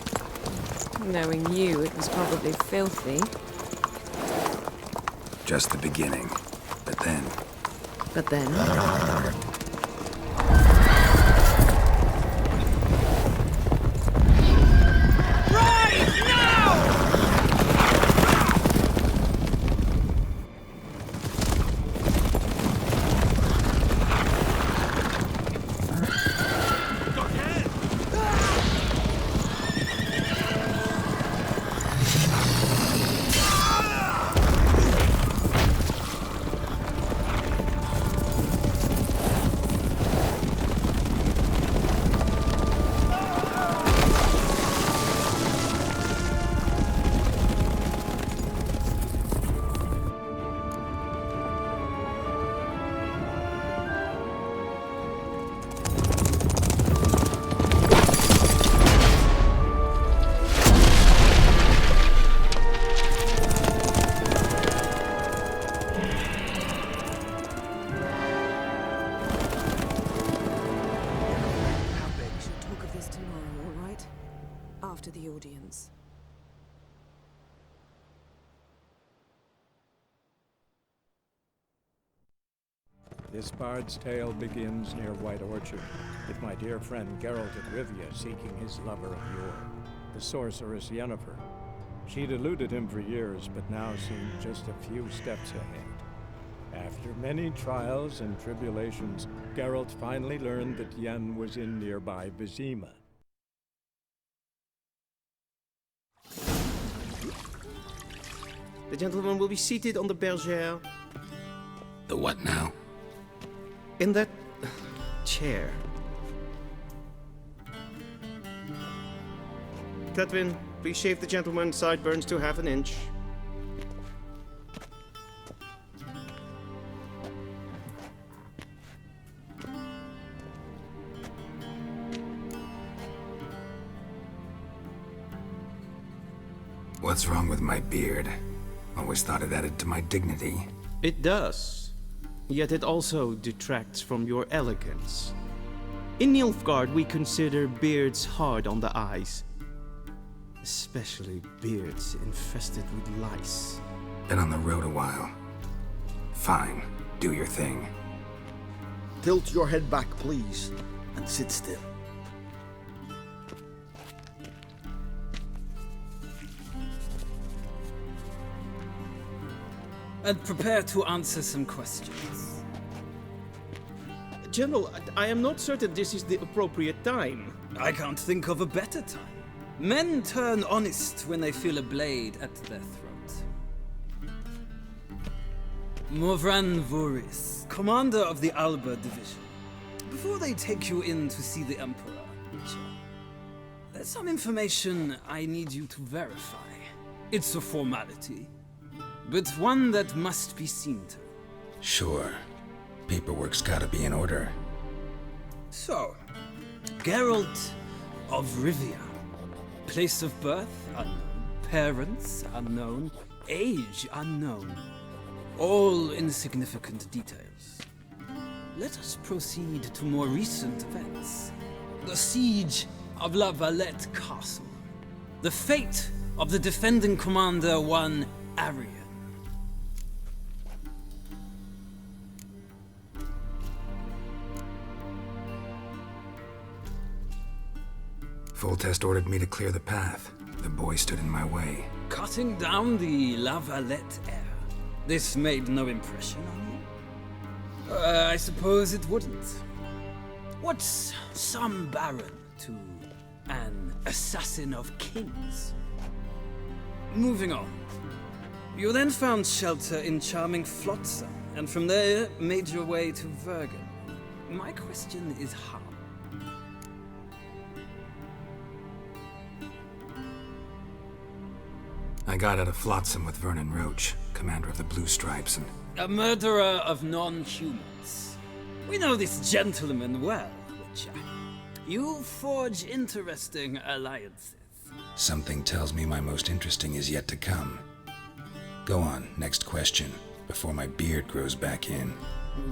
Knowing you, it was probably filthy. Just the beginning. But then... But then... After the audience. This bard's tale begins near White Orchard, with my dear friend Geralt of Rivia seeking his lover of yore, the sorceress Yennefer. She'd eluded him for years, but now seemed just a few steps ahead. After many trials and tribulations, Geralt finally learned that Yen was in nearby Vizima. The gentleman will be seated on the bergère. The what now? In that chair. Cletwin, please shave the gentleman's sideburns to half an inch. What's wrong with my beard? Always thought it added to my dignity. It does. Yet it also detracts from your elegance. In Nilfgaard, we consider beards hard on the eyes. Especially beards infested with lice. Been on the road a while. Fine, do your thing. Tilt your head back, please, and sit still. And prepare to answer some questions. General, I am not certain this is the appropriate time. I can't think of a better time. Men turn honest when they feel a blade at their throat. Morvran Voris, commander of the Alba Division. Before they take you in to see the Emperor, there's some information I need you to verify. It's a formality, but one that must be seen to. Sure. Paperwork's gotta be in order. So, Geralt of Rivia. Place of birth unknown. Parents unknown. Age unknown. All insignificant details. let us proceed to more recent events. The siege of La Valette Castle. The fate of the defending commander, one Arian. Foltest ordered me to clear the path. The boy stood in my way. Cutting down the La Valette heir. This made no impression on you? I suppose it wouldn't. What's some baron to an assassin of kings? Moving on. You then found shelter in charming Flotsam, and from there made your way to Vergen. My question is how? I got out of Flotsam with Vernon Roach, commander of the Blue Stripes, and... A murderer of non-humans. We know this gentleman well, Witcher. You forge interesting alliances. Something tells me my most interesting is yet to come. Go on, next question, before my beard grows back in.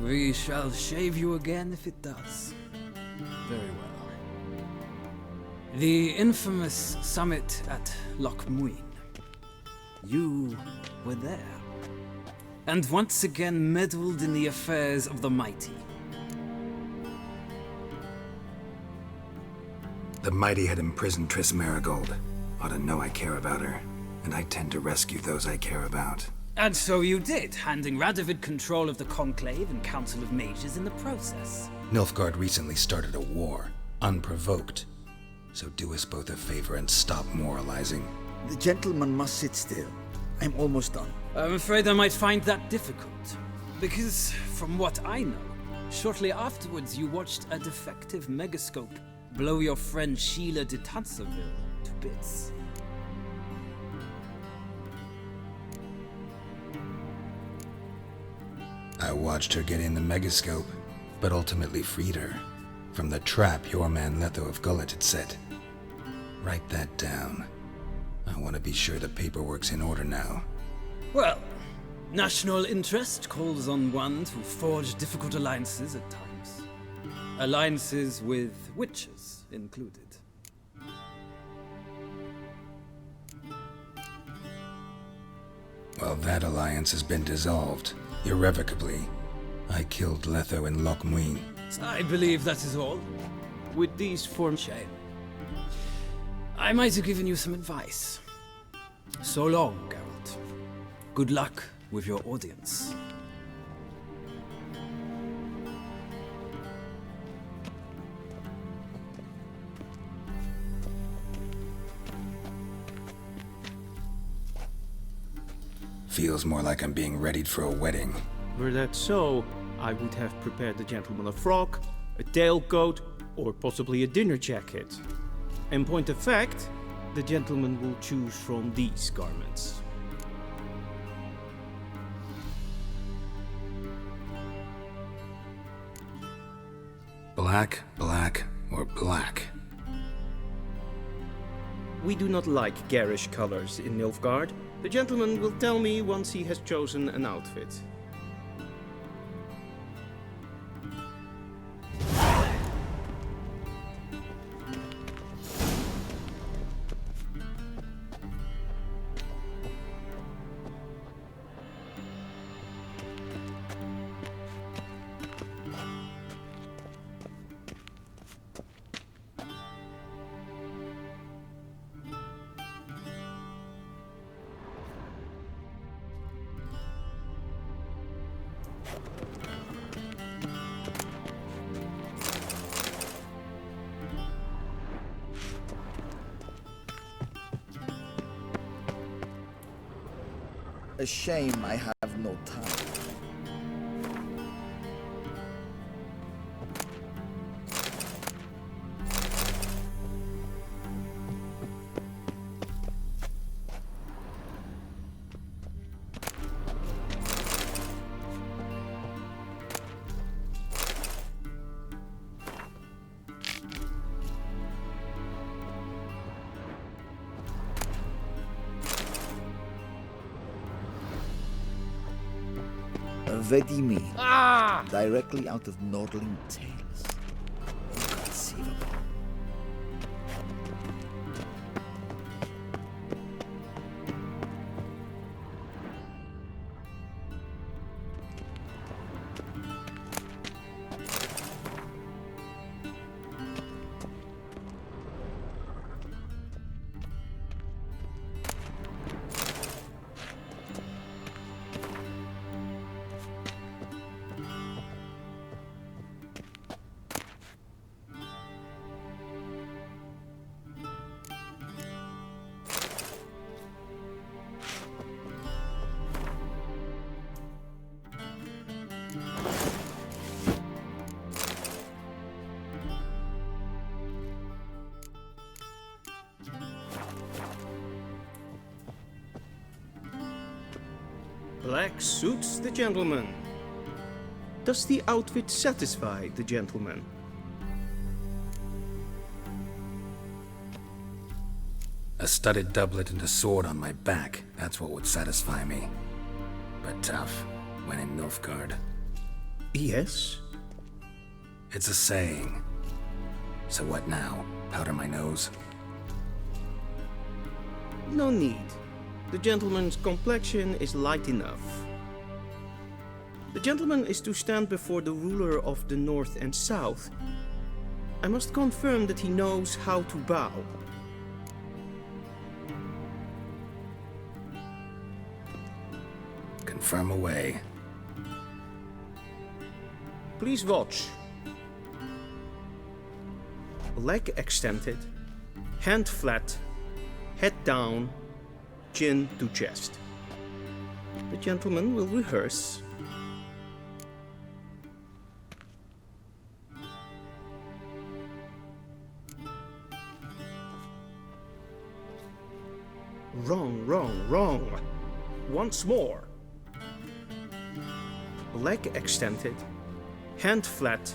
We shall shave you again if it does. Very well. The infamous summit at Loch Muin. You were there. And once again meddled in the affairs of the mighty. The mighty had imprisoned Triss Marigold. Ought to know I care about her, and I tend to rescue those I care about. And so you did, handing Radovid control of the Conclave and Council of Mages in the process. Nilfgaard recently started a war, unprovoked. So do us both a favor and stop moralizing. The gentleman must sit still. I'm almost done. I'm afraid I might find that difficult. Because, from what I know, shortly afterwards you watched a defective megascope blow your friend Sheila de Tanserville to bits. I watched her get in the megascope, but ultimately freed her from the trap your man Letho of Gullet had set. Write that down. I want to be sure the paperwork's in order now. Well, national interest calls on one to forge difficult alliances at times. Alliances with witches included. Well, that alliance has been dissolved, irrevocably. I killed Letho in Loch Muin. I believe that is all. With these forms... Shame. I might have given you some advice. So long, Geralt. Good luck with your audience. Feels more like I'm being readied for a wedding. Were that so, I would have prepared the gentleman a frock, a tailcoat, or possibly a dinner jacket. In point of fact, the gentleman will choose from these garments. Black, black, or black? We do not like garish colors in Nilfgaard. The gentleman will tell me once he has chosen an outfit. A shame I have no time. Vedi me. Ah! Directly out of Nordling tales. Inconceivable. Black suits the gentleman. Does the outfit satisfy the gentleman? A studded doublet and a sword on my back, that's what would satisfy me. But tough, when in Nilfgaard. Yes? It's a saying. So what now? Powder my nose? No need. The gentleman's complexion is light enough. The gentleman is to stand before the ruler of the North and South. I must confirm that he knows how to bow. Confirm away. Please watch. Leg extended, hand flat, head down, chin to chest. The gentleman will rehearse. Wrong, wrong, wrong. Once more. Leg extended, hand flat,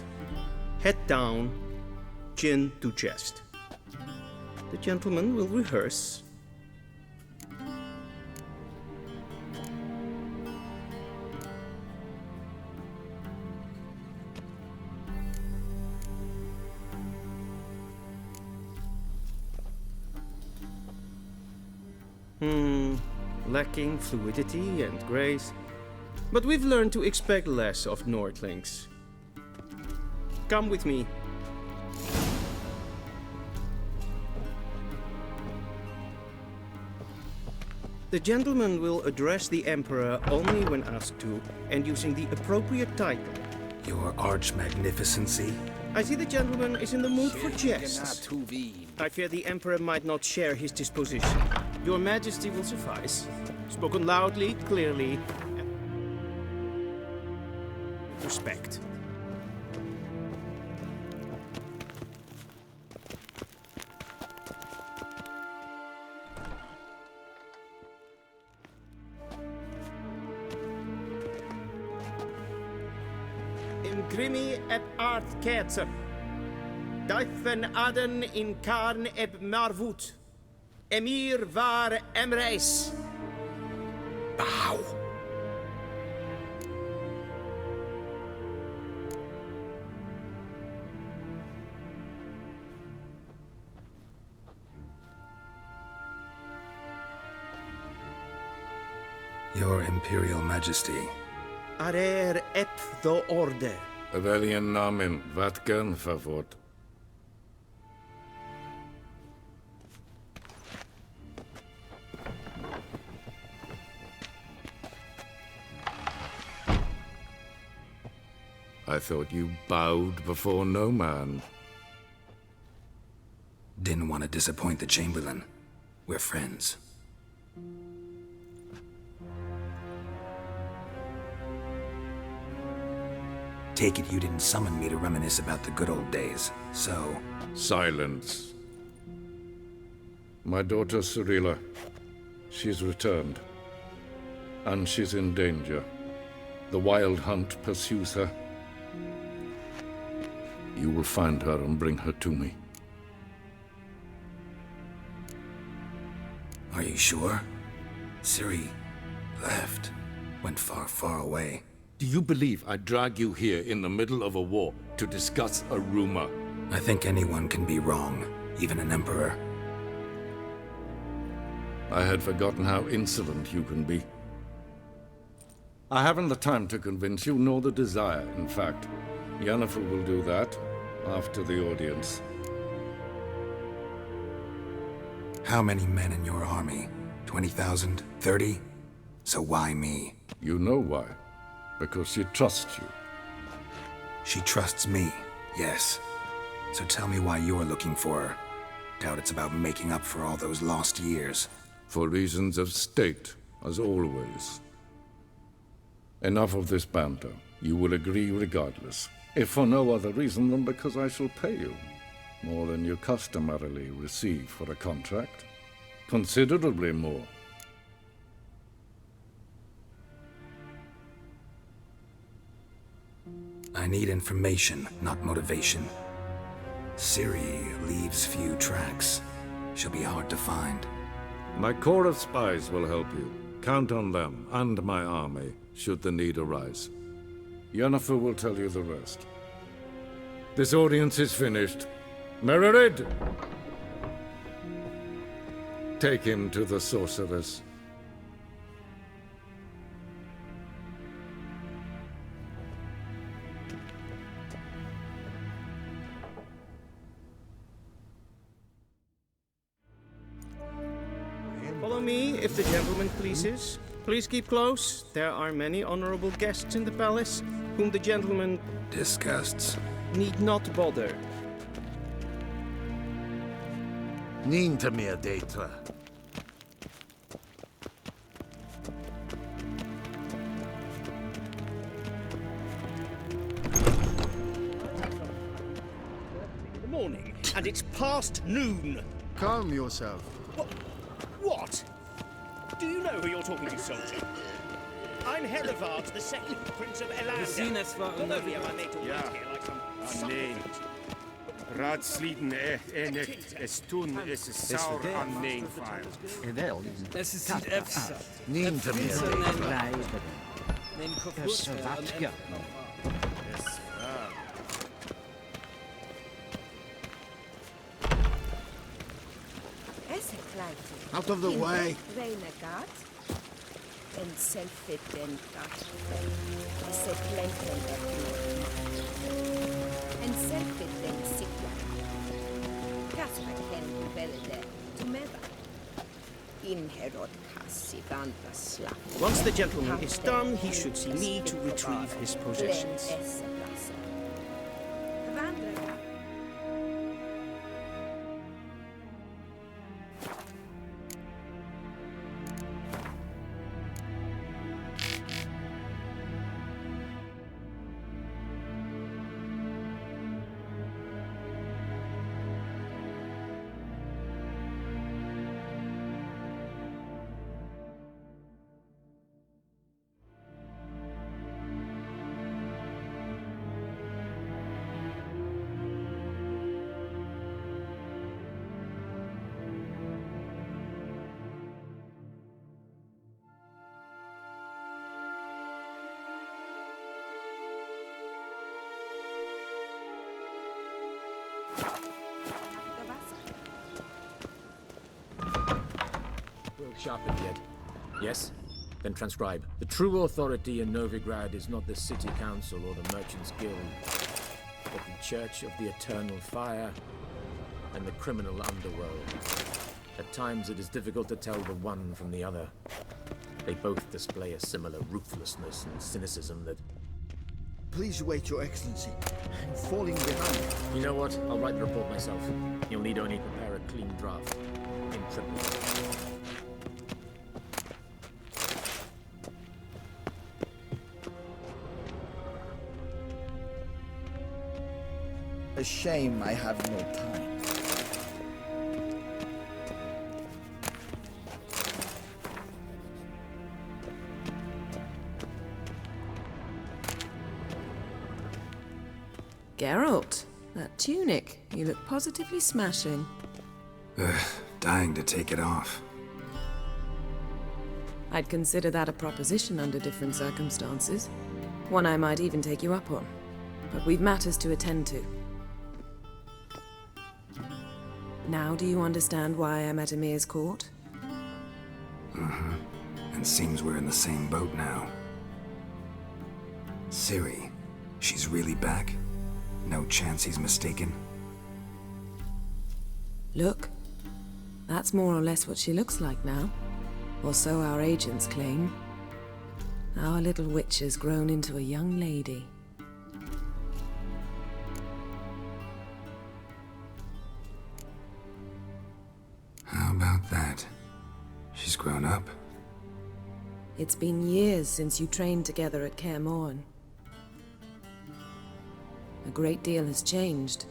head down, chin to chest. The gentleman will rehearse. Lacking fluidity and grace. But we've learned to expect less of Nordlings. Come with me. The gentleman will address the Emperor only when asked to, and using the appropriate title. Your Arch-Magnificency? I see the gentleman is in the mood for jests. I fear the Emperor might not share his disposition. Your Majesty will suffice. Spoken loudly, clearly, and with respect. Imgrimi eb art ketzer. Duifen aden in karn eb marvut. Emir var emreis. Bow. Your Imperial Majesty. Arer ep the orde. Weljen namen, wat kan favort? I thought you bowed before no man. Didn't want to disappoint the Chamberlain. We're friends. Take it you didn't summon me to reminisce about the good old days, so... Silence. My daughter Cyrilla, she's returned. And she's in danger. The Wild Hunt pursues her. You will find her and bring her to me. Are you sure? Ciri left. Went far, far away. Do you believe I drag you here in the middle of a war to discuss a rumor? I think anyone can be wrong, even an emperor. I had forgotten how insolent you can be. I haven't the time to convince you, nor the desire, in fact. Yennefer will do that after the audience. How many men in your army? 20,000? 30? So why me? You know why. Because she trusts you. She trusts me, yes. So tell me why you're looking for her. Doubt it's about making up for all those lost years. For reasons of state, as always. Enough of this banter. You will agree regardless. If for no other reason than because I shall pay you. More than you customarily receive for a contract. Considerably more. I need information, not motivation. Ciri leaves few tracks. She'll be hard to find. My corps of spies will help you. Count on them, and my army, should the need arise. Yennefer will tell you the rest. This audience is finished. Mererid! Take him to the sorceress. Follow me, if the gentleman pleases. Please keep close. There are many honorable guests in the palace, whom the gentleman disgusts. Need not bother. Ninta mer data. In the morning, and it's past noon. Calm yourself. What? Do you know who you're talking to, soldier? I'm Helivard the Second, Prince of Elander. Not only am I made to wait here like some supplicant. Raadsleden echt es tun es saur an nein file. Es ist die Efsa. Ninta mer data. Neem kapot. Out of the way. En self-evident se plenten en self-evident sikla. Kasper ken velde tumeva. Inherod kassi vanta slav. Once the gentleman is done, he should see me to retrieve his possessions. Sharpened yet? Yes? Then transcribe. The true authority in Novigrad is not the city council or the merchants' guild, but the Church of the Eternal Fire and the criminal underworld. At times it is difficult to tell the one from the other. They both display a similar ruthlessness and cynicism that... Please wait, Your Excellency. I'm falling behind. You know what? I'll write the report myself. You'll need only prepare a clean draft. In triplicate. A shame I have no time. Geralt, that tunic. You look positively smashing. Dying to take it off. I'd consider that a proposition under different circumstances. One I might even take you up on. But we've matters to attend to. Now do you understand why I'm at Emir's court? Mm-hmm. And seems we're in the same boat now. Ciri, she's really back? No chance he's mistaken? Look. That's more or less what she looks like now. Or so our agents claim. Our little witch has grown into a young lady. How about that? She's grown up? It's been years since you trained together at Kaer Morhen. A great deal has changed.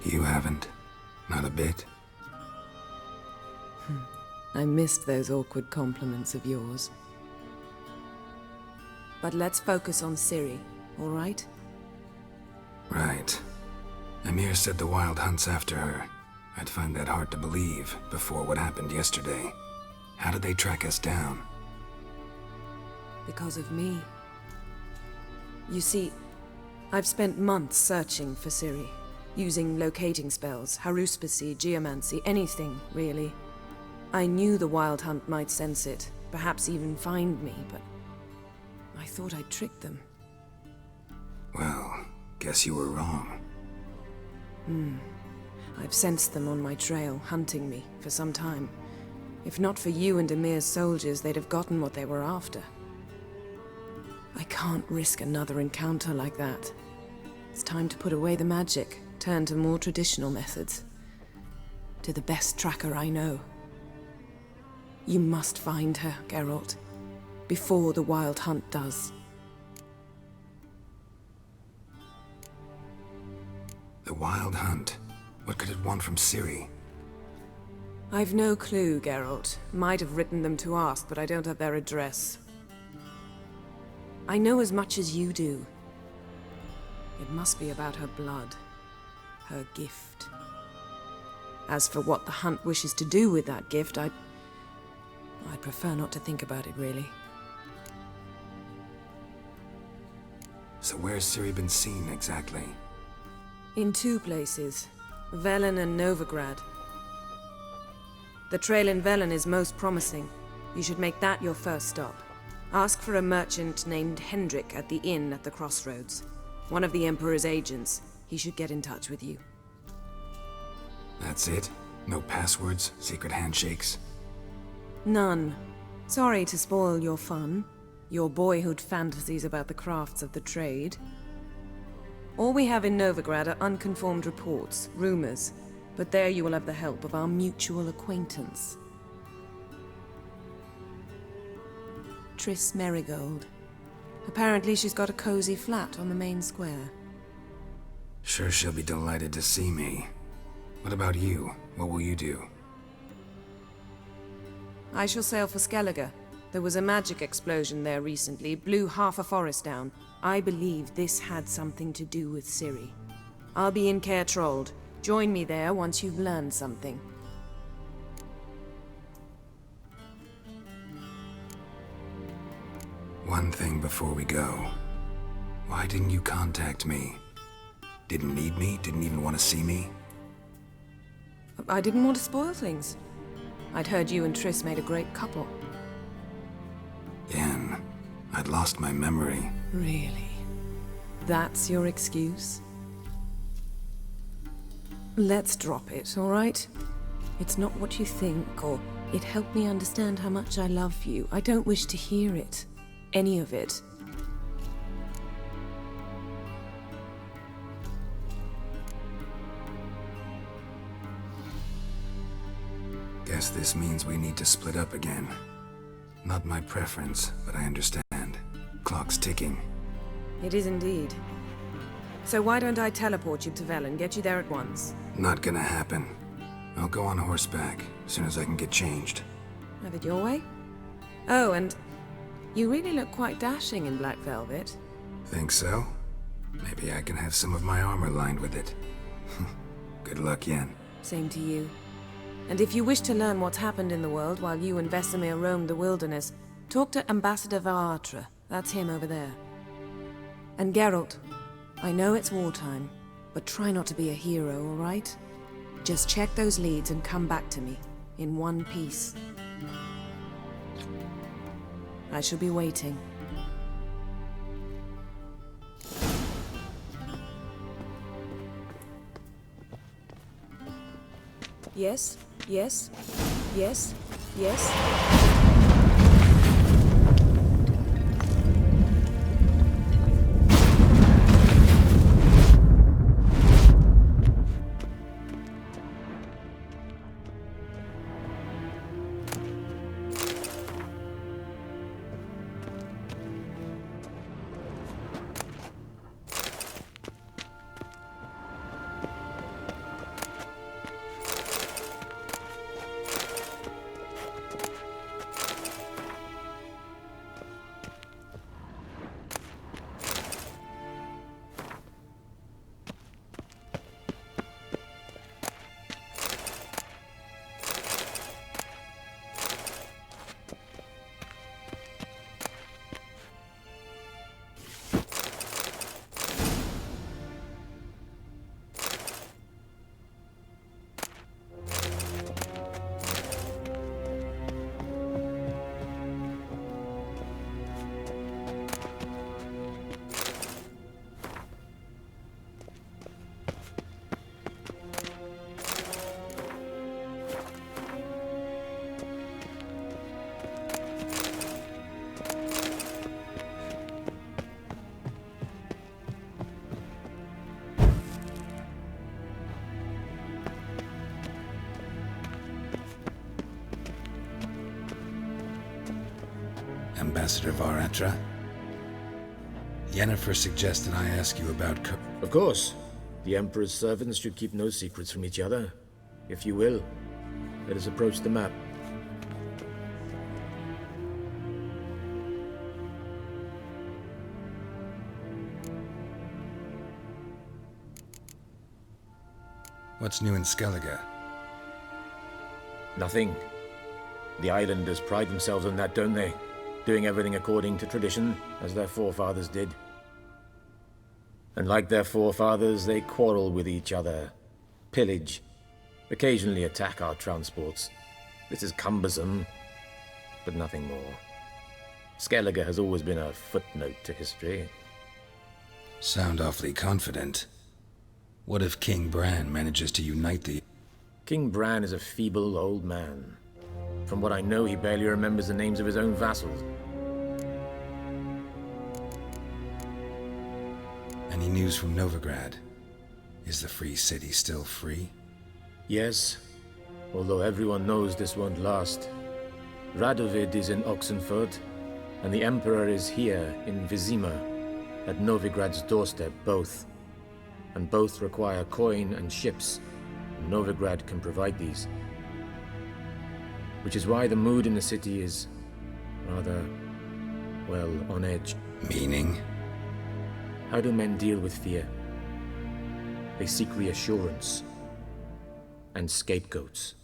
You haven't. Not a bit. I missed those awkward compliments of yours. But let's focus on Ciri, all right? Right. Emir said the Wild Hunt's after her. I'd find that hard to believe before what happened yesterday. How did they track us down? Because of me. You see, I've spent months searching for Ciri, using locating spells, haruspicy, geomancy, anything, really. I knew the Wild Hunt might sense it, perhaps even find me, but I thought I'd tricked them. Well, guess you were wrong. I've sensed them on my trail, hunting me, for some time. If not for you and Emir's soldiers, they'd have gotten what they were after. I can't risk another encounter like that. It's time to put away the magic, turn to more traditional methods. To the best tracker I know. You must find her, Geralt, before the Wild Hunt does. The Wild Hunt? What could it want from Ciri? I've no clue, Geralt. Might have written them to ask, but I don't have their address. I know as much as you do. It must be about her blood. Her gift. As for what the Hunt wishes to do with that gift, I'd prefer not to think about it, really. So where's Ciri been seen, exactly? In two places. Velen and Novigrad. The trail in Velen is most promising. You should make that your first stop. Ask for a merchant named Hendrik at the inn at the crossroads. One of the Emperor's agents. He should get in touch with you. That's it? No passwords, secret handshakes? None. Sorry to spoil your fun. Your boyhood fantasies about the crafts of the trade. All we have in Novigrad are unconfirmed reports, rumors. But there you will have the help of our mutual acquaintance. Triss Merigold. Apparently she's got a cozy flat on the main square. Sure she'll be delighted to see me. What about you? What will you do? I shall sail for Skellige. There was a magic explosion there recently, blew half a forest down. I believe this had something to do with Ciri. I'll be in Caer Trold. Join me there once you've learned something. One thing before we go. Why didn't you contact me? Didn't need me? Didn't even want to see me? I didn't want to spoil things. I'd heard you and Triss made a great couple. Yen, I'd lost my memory. Really? That's your excuse? Let's drop it, all right? It's not what you think, or it helped me understand how much I love you. I don't wish to hear it. Any of it. Guess this means we need to split up again. Not my preference, but I understand. Clock's ticking. It is indeed. So why don't I teleport you to Velen, get you there at once? Not gonna happen. I'll go on horseback, as soon as I can get changed. Have it your way? Oh, and you really look quite dashing in black velvet. Think so? Maybe I can have some of my armor lined with it. Good luck, Yen. Same to you. And if you wish to learn what's happened in the world while you and Vesemir roamed the wilderness, talk to Ambassador Vaatra. That's him over there. And Geralt, I know it's wartime, but try not to be a hero, all right? Just check those leads and come back to me, in one piece. I shall be waiting. Yes, yes, yes, yes. Ambassador Varatra? Yennefer suggested I ask you about Of course. The Emperor's servants should keep no secrets from each other. If you will, let us approach the map. What's new in Skellige? Nothing. The islanders pride themselves on that, don't they? Doing everything according to tradition, as their forefathers did. And like their forefathers, they quarrel with each other, pillage, occasionally attack our transports. This is cumbersome, but nothing more. Skellige has always been a footnote to history. Sound awfully confident. What if King Bran manages to unite the... King Bran is a feeble old man. From what I know, he barely remembers the names of his own vassals. Any news from Novigrad? Is the free city still free? Yes, although everyone knows this won't last. Radovid is in Oxenfurt, and the Emperor is here in Vizima, at Novigrad's doorstep, both. And both require coin and ships. Novigrad can provide these. Which is why the mood in the city is rather, well, on edge. Meaning? How do men deal with fear? They seek reassurance and scapegoats.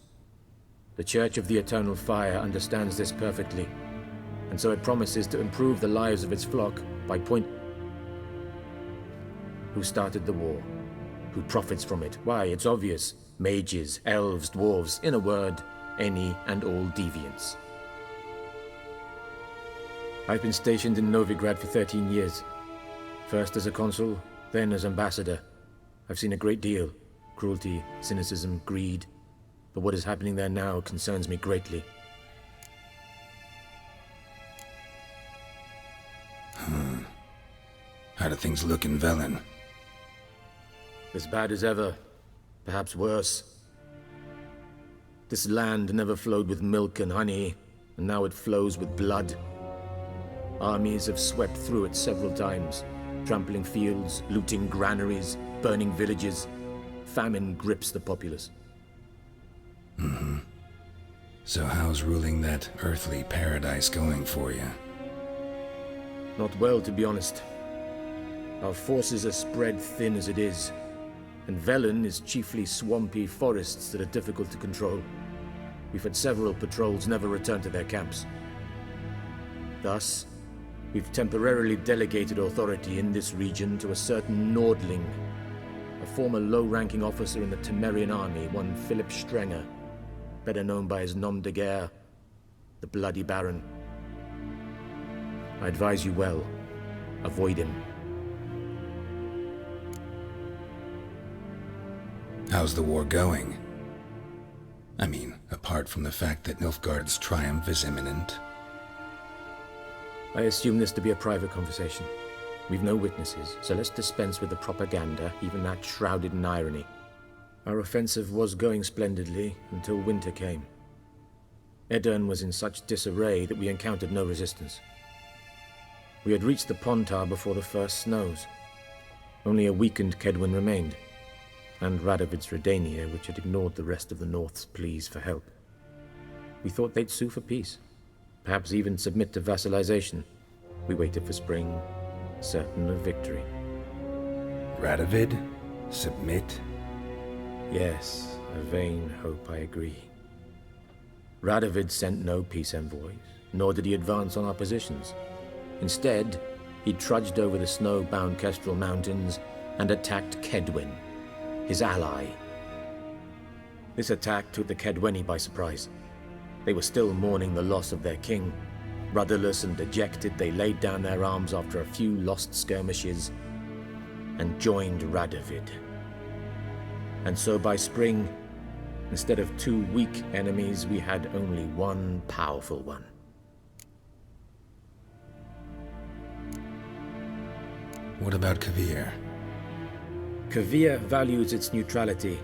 The Church of the Eternal Fire understands this perfectly, and so it promises to improve the lives of its flock by Who started the war? Who profits from it? Why, it's obvious. Mages, elves, dwarves, in a word, any and all deviants. I've been stationed in Novigrad for 13 years. First as a consul, then as ambassador. I've seen a great deal. Cruelty, cynicism, greed. But what is happening there now concerns me greatly. How do things look in Velen? As bad as ever. Perhaps worse. This land never flowed with milk and honey, and now it flows with blood. Armies have swept through it several times, trampling fields, looting granaries, burning villages. Famine grips the populace. So how's ruling that earthly paradise going for you? Not well, to be honest. Our forces are spread thin as it is, and Velen is chiefly swampy forests that are difficult to control. We've had several patrols never return to their camps. Thus, We've temporarily delegated authority in this region to a certain Nordling, a former low-ranking officer in the Temerian army, one Philip Strenger, better known by his nom de guerre, the Bloody Baron. I advise you well. Avoid him. How's the war going? I mean, apart from the fact that Nilfgaard's triumph is imminent. I assume this to be a private conversation. We've no witnesses, so let's dispense with the propaganda, even that shrouded in irony. Our offensive was going splendidly until winter came. Edirn was in such disarray that we encountered no resistance. We had reached the Pontar before the first snows. Only a weakened Kedwin remained, and Radovid's Redania, which had ignored the rest of the North's pleas for help. We thought they'd sue for peace, perhaps even submit to vassalization. We waited for spring, certain of victory. Radovid? Submit? Yes, a vain hope, I agree. Radovid sent no peace envoys, nor did he advance on our positions. Instead, he trudged over the snow-bound Kestrel Mountains and attacked Kedwin, his ally. This attack took the Kedweni by surprise. They were still mourning the loss of their king. Rudderless and dejected, they laid down their arms after a few lost skirmishes and joined Radovid. And so by spring, instead of 2 weak enemies, we had only one powerful one. What about Kavir? Kavir values its neutrality,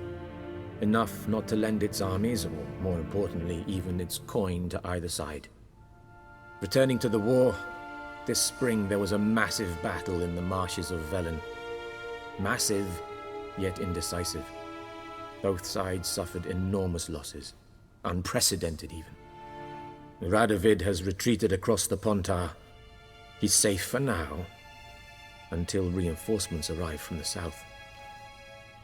enough not to lend its armies, or more importantly, even its coin to either side. Returning to the war, this spring there was a massive battle in the marshes of Velen. Massive, yet indecisive. Both sides suffered enormous losses, unprecedented even. Radovid has retreated across the Pontar. He's safe for now, until reinforcements arrive from the south.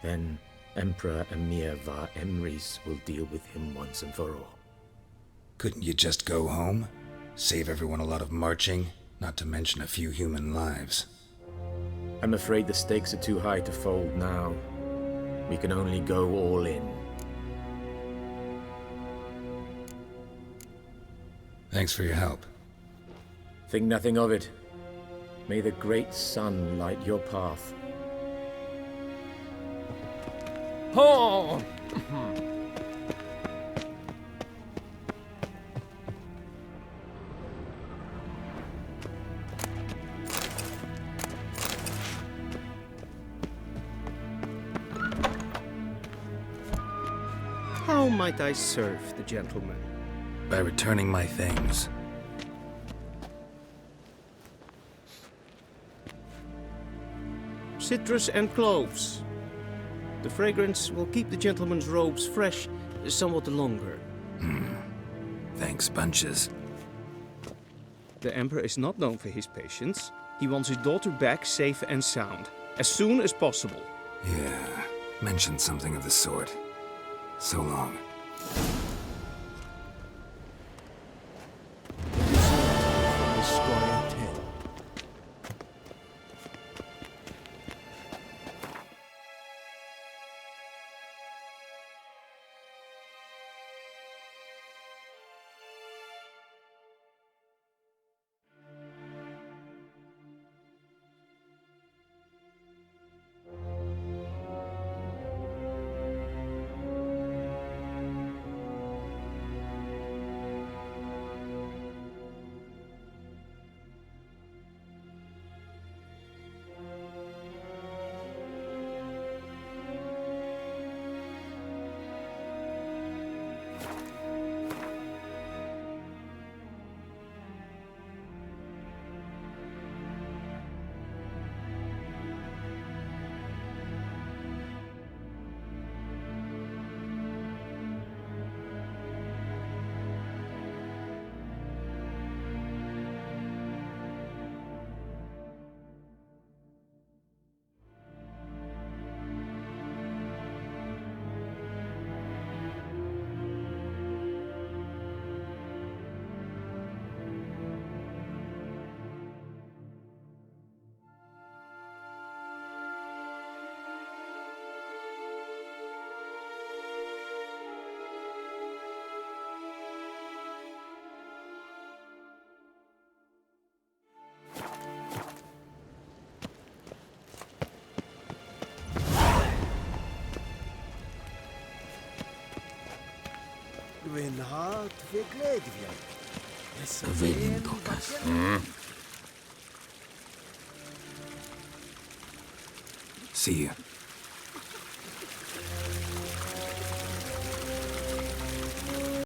Then Emperor Emir var Emrys will deal with him once and for all. Couldn't you just go home? Save everyone a lot of marching, not to mention a few human lives. I'm afraid the stakes are too high to fold now. We can only go all in. Thanks for your help. Think nothing of it. May the great sun light your path. Oh! How might I serve the gentleman? By returning my things. Citrus and cloves. The fragrance will keep the gentleman's robes fresh somewhat longer. Thanks, bunches. The Emperor is not known for his patience. He wants his daughter back safe and sound, as soon as possible. Yeah, mentioned something of the sort. So long. From the Squire Tale. Pavilion pokaz. See you.